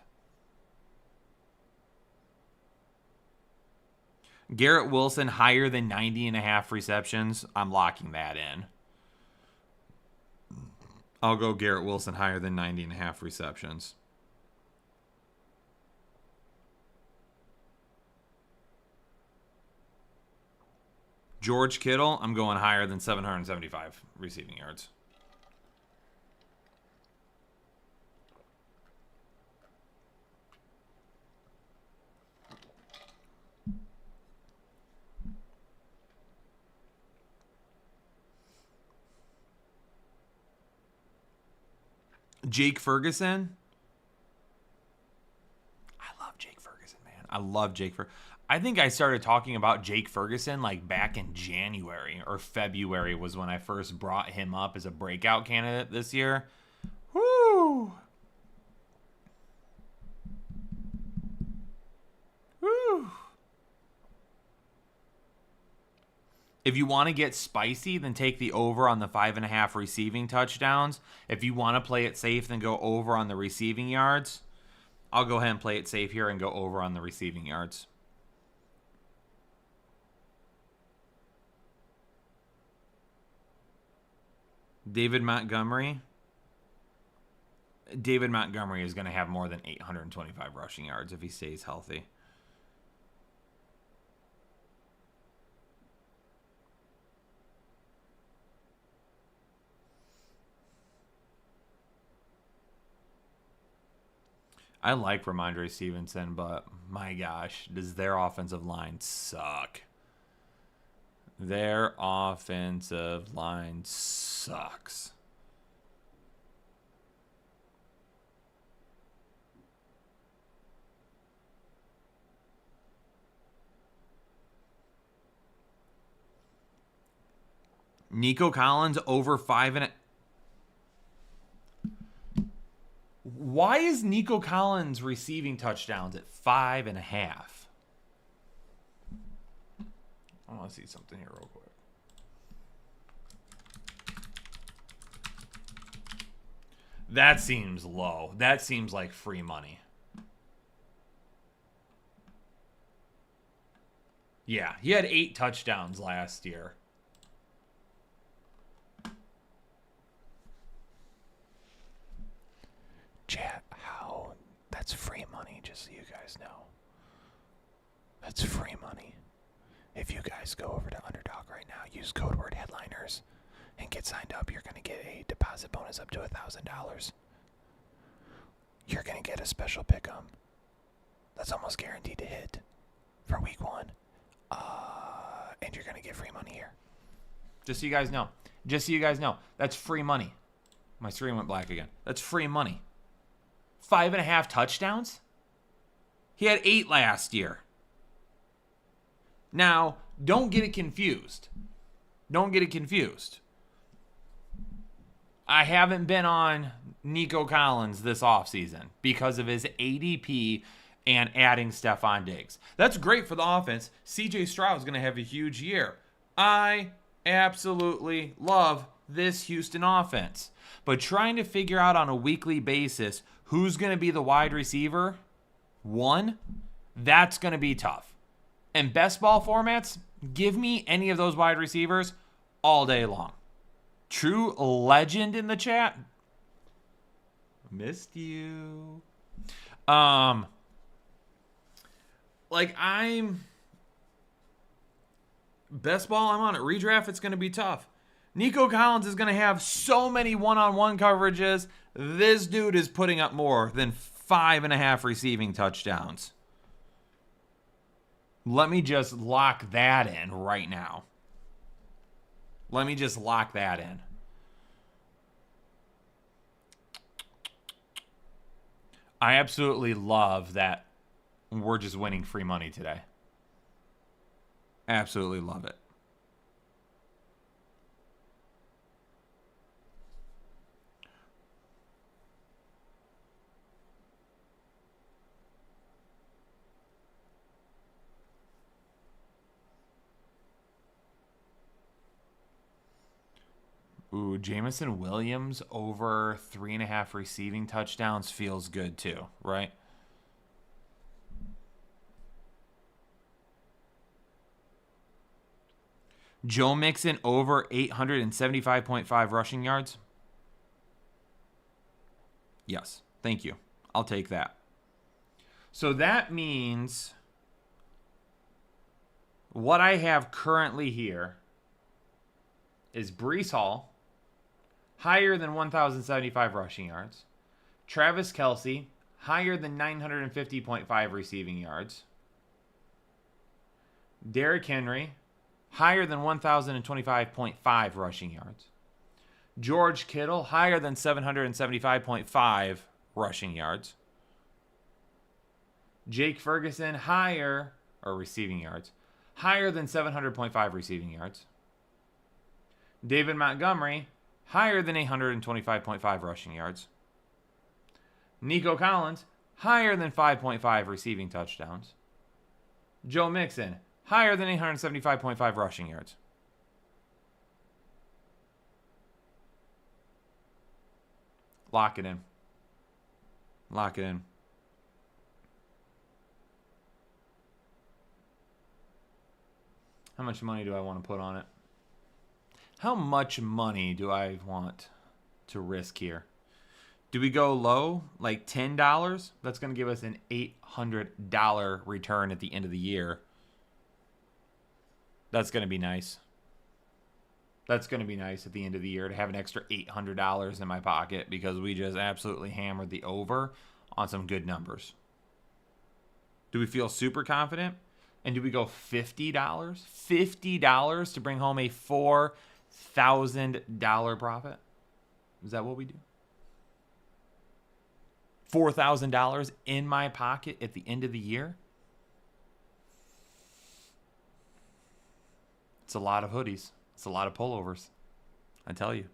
S4: Garrett Wilson higher than 90.5 receptions. I'm locking that in. I'll go Garrett Wilson higher than 90.5 receptions. George Kittle, I'm going higher than 775 receiving yards. Jake Ferguson. I love Jake Ferguson, man. I love Jake Ferguson. I think I started talking about Jake Ferguson like back in January or February was when I first brought him up as a breakout candidate this year. Woo! Woo! If you want to get spicy, then take the over on the 5.5 receiving touchdowns. If you want to play it safe, then go over on the receiving yards. I'll go ahead and play it safe here and go over on the receiving yards. David Montgomery. David Montgomery is going to have more than 825 rushing yards if he stays healthy. I like Ramondre Stevenson, but my gosh, does their offensive line suck. Their offensive line sucks. Nico Collins over 5.5. Why is Nico Collins receiving touchdowns at 5.5? I want to see something here real quick. That seems low. That seems like free money. Yeah, he had 8 touchdowns last year.
S5: Chat, how? That's free money, just so you guys know. That's free money. If you guys go over to Underdog right now, use code word headliners, and get signed up, you're going to get a deposit bonus up to $1,000. You're going to get a special pick'em that's almost guaranteed to hit for week 1. And you're going to get free money here.
S4: Just so you guys know. Just so you guys know. That's free money. My screen went black again. That's free money. 5.5 touchdowns? He had 8 last year. Now, don't get it confused. Don't get it confused. I haven't been on Nico Collins this offseason because of his ADP and adding Stephon Diggs. That's great for the offense. CJ Stroud is going to have a huge year. I absolutely love this Houston offense. But trying to figure out on a weekly basis who's going to be the wide receiver, that's going to be tough. And best ball formats, give me any of those wide receivers all day long. True legend in the chat. Missed you. Best ball, I'm on it. Redraft, it's going to be tough. Nico Collins is going to have so many one-on-one coverages. This dude is putting up more than 5.5 receiving touchdowns. Let me just lock that in right now. Let me just lock that in. I absolutely love that we're just winning free money today. Absolutely love it. Ooh, Jamison Williams over 3.5 receiving touchdowns feels good too, right? Joe Mixon over 875.5 rushing yards. Yes, thank you. I'll take that. So that means what I have currently here is Breece Hall, higher than 1,075 rushing yards. Travis Kelce, higher than 950.5 receiving yards. Derrick Henry, higher than 1,025.5 rushing yards. George Kittle, higher than 775.5 rushing yards. Jake Ferguson, receiving yards, higher than 700.5 receiving yards. David Montgomery, higher than 825.5 rushing yards. Nico Collins, higher than 5.5 receiving touchdowns. Joe Mixon, higher than 875.5 rushing yards. Lock it in. Lock it in. How much money do I want to put on it? How much money do I want to risk here? Do we go low, like $10? That's going to give us an $800 return at the end of the year. That's going to be nice. That's going to be nice at the end of the year to have an extra $800 in my pocket because we just absolutely hammered the over on some good numbers. Do we feel super confident? And do we go $50? $50 to bring home a $4,000 profit? Is that what we do? $4,000 in my pocket at the end of the year? It's a lot of hoodies. It's a lot of pullovers. I tell you.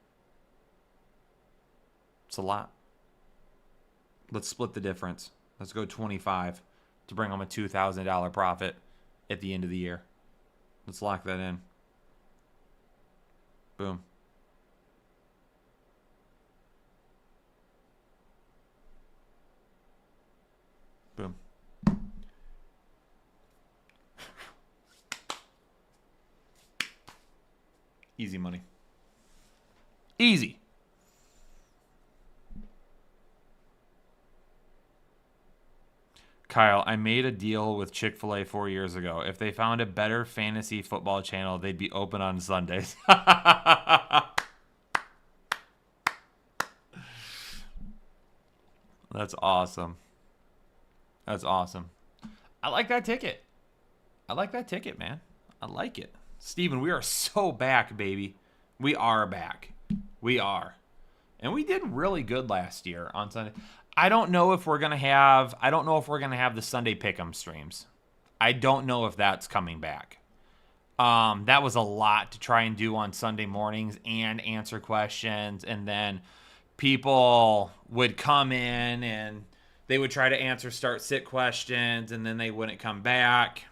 S4: It's a lot. Let's split the difference. Let's go 25 to bring home a $2,000 profit at the end of the year. Let's lock that in. Boom. Boom. Easy money. Easy. Kyle, I made a deal with Chick-fil-A 4 years ago. If they found a better fantasy football channel, they'd be open on Sundays. That's awesome. That's awesome. I like that ticket. I like that ticket, man. I like it. Steven, we are so back, baby. We are back. We are. And we did really good last year on Sunday. I don't know if we're gonna have the Sunday Pick'em streams. I don't know if that's coming back. That was a lot to try and do on Sunday mornings and answer questions, and then people would come in and they would try to answer start-sit questions, and then they wouldn't come back.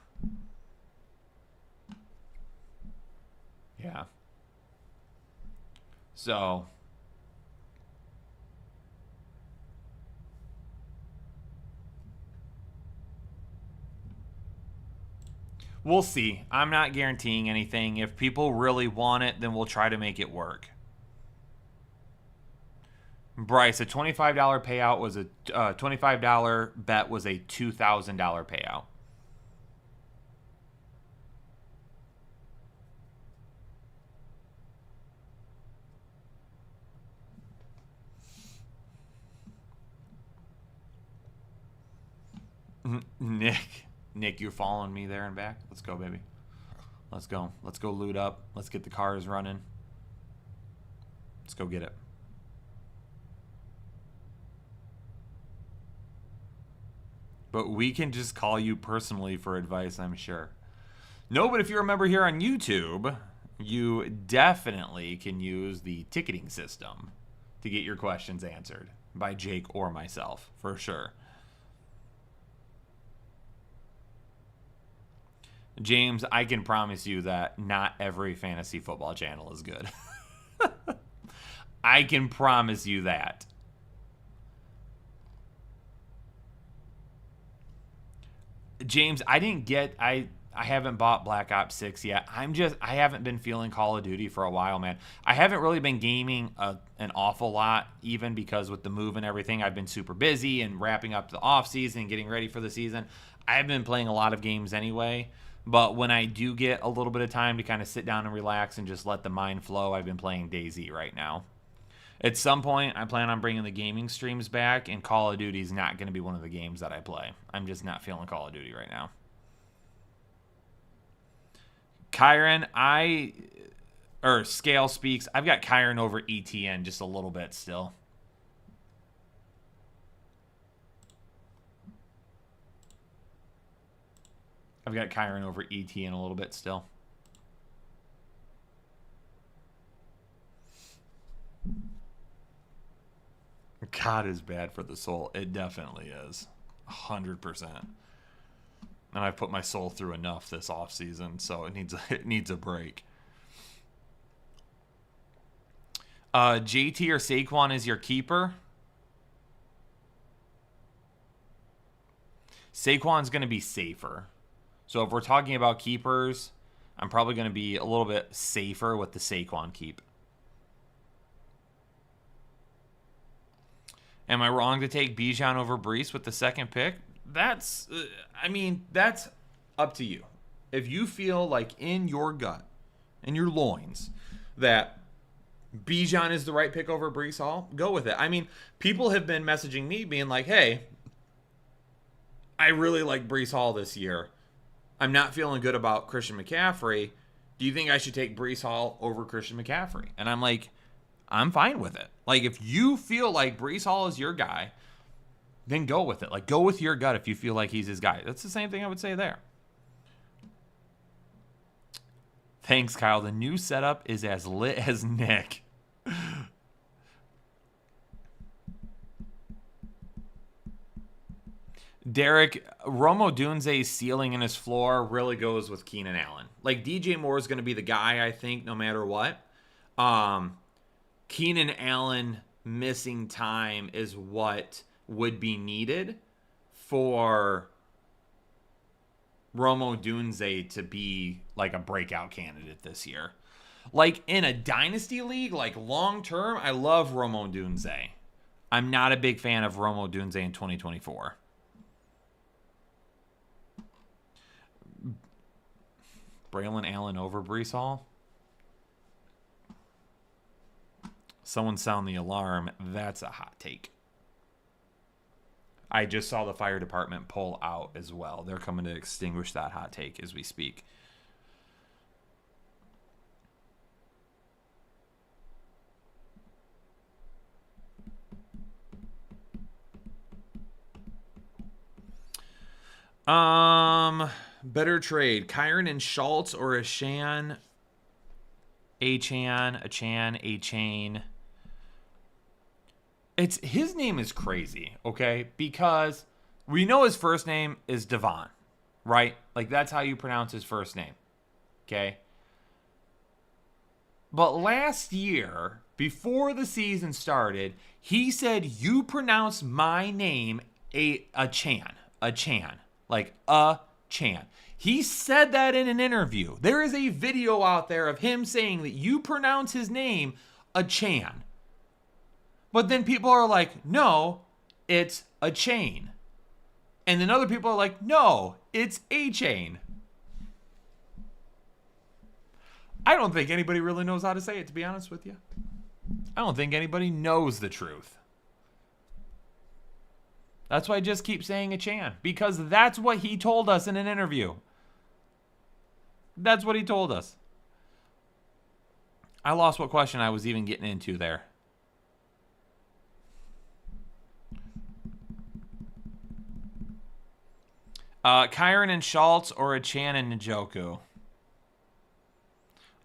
S4: Yeah. So we'll see. I'm not guaranteeing anything. If people really want it, then we'll try to make it work. Bryce, a $25 payout was a $25 bet was a $2,000 payout. Nick, you're following me there and back? Let's go, baby. Let's go. Let's go loot up. Let's get the cars running. Let's go get it. But we can just call you personally for advice, I'm sure. No, but if you're a member here on YouTube, you definitely can use the ticketing system to get your questions answered by Jake or myself, for sure. James, I can promise you that not every fantasy football channel is good. I can promise you that. James, I haven't bought Black Ops 6 yet. I haven't been feeling Call of Duty for a while, man. I haven't really been gaming an awful lot, even because with the move and everything, I've been super busy and wrapping up the off season and getting ready for the season. I've been playing a lot of games anyway, but when I do get a little bit of time to kind of sit down and relax and just let the mind flow, I've been playing DayZ right now. At some point, I plan on bringing the gaming streams back, and Call of Duty is not going to be one of the games that I play. I'm just not feeling Call of Duty right now. Kyron, Scale Speaks, I've got Kyron over ETN just a little bit still. I've got Kyron over ETN a little bit still. God is bad for the soul. It definitely is. 100%. And I've put my soul through enough this offseason, so it needs a break. JT or Saquon is your keeper? Saquon's going to be safer. So if we're talking about keepers, I'm probably going to be a little bit safer with the Saquon keep. Am I wrong to take Bijan over Breece with the second pick? That's up to you. If you feel like in your gut, in your loins, that Bijan is the right pick over Breece Hall, go with it. I mean, people have been messaging me being like, hey, I really like Breece Hall this year. I'm not feeling good about Christian McCaffrey. Do you think I should take Breece Hall over Christian McCaffrey? And I'm like, I'm fine with it. Like, if you feel like Breece Hall is your guy, then go with it. Like, go with your gut if you feel like he's his guy. That's the same thing I would say there. Thanks, Kyle. The new setup is as lit as Nick. Derek, Romo Dunze's ceiling and his floor really goes with Keenan Allen. Like, DJ Moore is going to be the guy, I think, no matter what. Keenan Allen missing time is what would be needed for Romo Dunze to be like a breakout candidate this year. Like in a dynasty league, like long term, I love Romo Dunze. I'm not a big fan of Romo Dunze in 2024. Braylon Allen over Breece Hall? Someone sound the alarm. That's a hot take. I just saw the fire department pull out as well. They're coming to extinguish that hot take as we speak. Better trade, Kyron and Schultz or a Chan, a Chain. It's his name is crazy, okay? Because we know his first name is Devon, right? Like that's how you pronounce his first name, okay? But last year, before the season started, he said you pronounce my name a Chan, like a Chan. He said that in an interview. There is a video out there of him saying that you pronounce his name a Chan. But then people are like, no, it's a chain. And then other people are like, no, it's a chain. I don't think anybody really knows how to say it, to be honest with you. I don't think anybody knows the truth. That's why I just keep saying a Chan, because that's what he told us in an interview. That's what he told us. I lost what question I was even getting into there. Kyron and Schultz or a Chan and Njoku?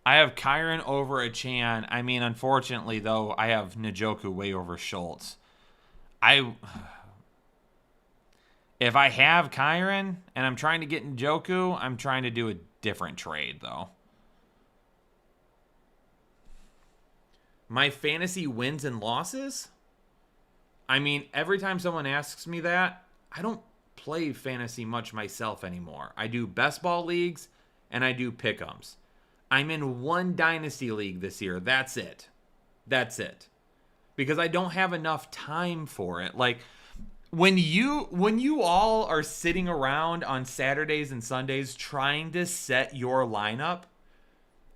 S4: I have Kyron over a Chan. I mean, unfortunately, though, I have Njoku way over Schultz. If I have Kyron and I'm trying to get Njoku, I'm trying to do a different trade, though. My fantasy wins and losses? I mean, every time someone asks me that, I don't play fantasy much myself anymore. I do best ball leagues and I do pick'ems. I'm in one dynasty league this year. That's it. Because I don't have enough time for it. Like when you all are sitting around on Saturdays and Sundays trying to set your lineup,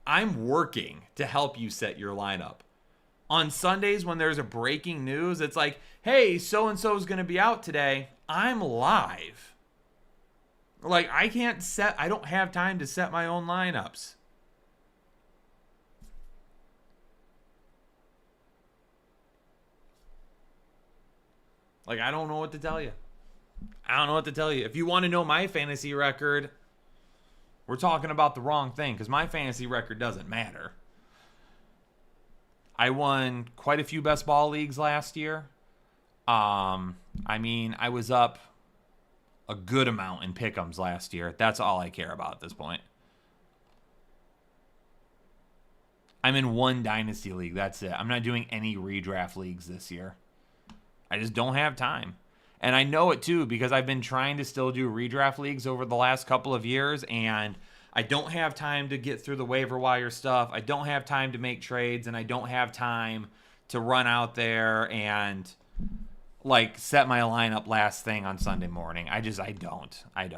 S4: I'm working to help you set your lineup. On Sundays when there's a breaking news, it's like, hey, so-and-so is going to be out today. I'm live. Like, I don't have time to set my own lineups. Like, I don't know what to tell you. If you want to know my fantasy record, we're talking about the wrong thing, because my fantasy record doesn't matter. I won quite a few best ball leagues last year. I mean, I was up a good amount in pick'ems last year. That's all I care about at this point. I'm in one dynasty league. That's it. I'm not doing any redraft leagues this year. I just don't have time. And I know it too, because I've been trying to still do redraft leagues over the last couple of years, and I don't have time to get through the waiver wire stuff. I don't have time to make trades, and I don't have time to run out there and like set my lineup last thing on Sunday morning. I don't.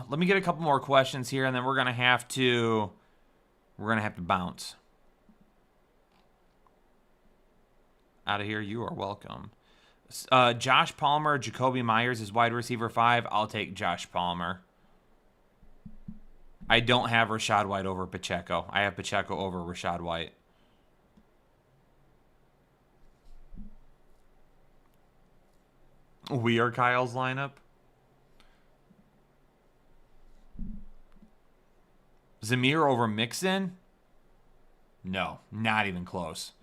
S4: Let me get a couple more questions here, and then we're gonna have to bounce out of here. You are welcome. Josh Palmer, Jacoby Myers is wide receiver 5. I'll take Josh Palmer. I don't have Rashad White over Pacheco. I have Pacheco over Rashad White. We are Kyle's lineup. Zamir over Mixon? No, not even close.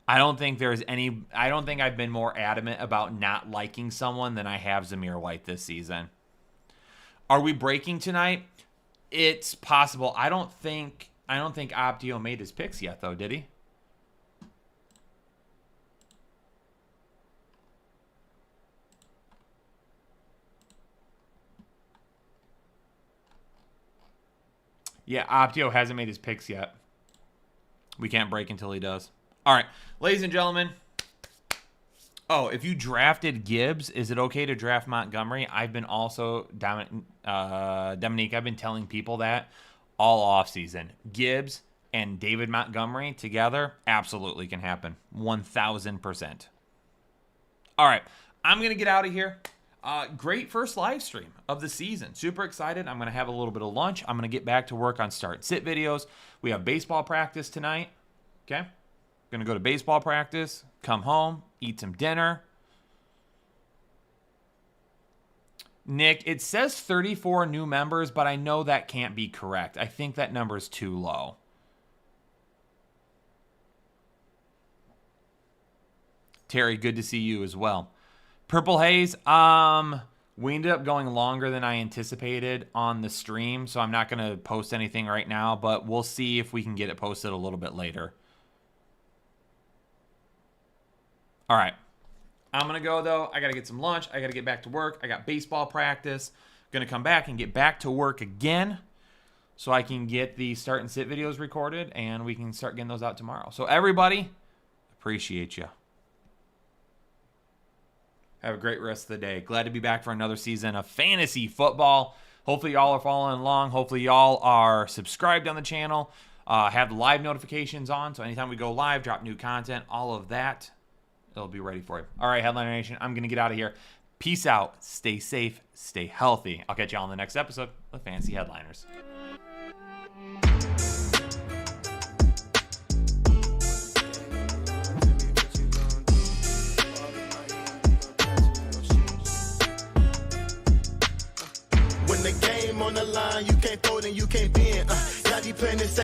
S4: I don't think I've been more adamant about not liking someone than I have Zamir White this season. Are we breaking tonight? It's possible. I don't think Optio made his picks yet, though, did he? Yeah, Optio hasn't made his picks yet. We can't break until he does. All right, ladies and gentlemen. Oh, if you drafted Gibbs, is it okay to draft Montgomery? I've been also, Dominique, I've been telling people that all offseason. Gibbs, and David Montgomery together, absolutely can happen. 1,000%. All right, I'm going to get out of here. Great first live stream of the season. Super excited. I'm going to have a little bit of lunch. I'm going to get back to work on start and sit videos. We have baseball practice tonight. Okay? Going to go to baseball practice, come home, eat some dinner. Nick, it says 34 new members, but I know that can't be correct. I think that number is too low. Terry, good to see you as well. Purple Haze, we ended up going longer than I anticipated on the stream, so I'm not going to post anything right now, but we'll see if we can get it posted a little bit later. All right. I'm going to go, though. I got to get some lunch. I got to get back to work. I got baseball practice. Going to come back and get back to work again so I can get the start and sit videos recorded, and we can start getting those out tomorrow. So, everybody, appreciate you. Have a great rest of the day. Glad to be back for another season of fantasy football. Hopefully, y'all are following along. Hopefully, y'all are subscribed on the channel. Have the live notifications on, so anytime we go live, drop new content, all of that, it'll be ready for you. All right, Headliner Nation, I'm going to get out of here. Peace out. Stay safe. Stay healthy. I'll catch y'all in the next episode of Fantasy Headliners.
S1: When the game on the line, you can't fold and you can't bend. Y'all be playing this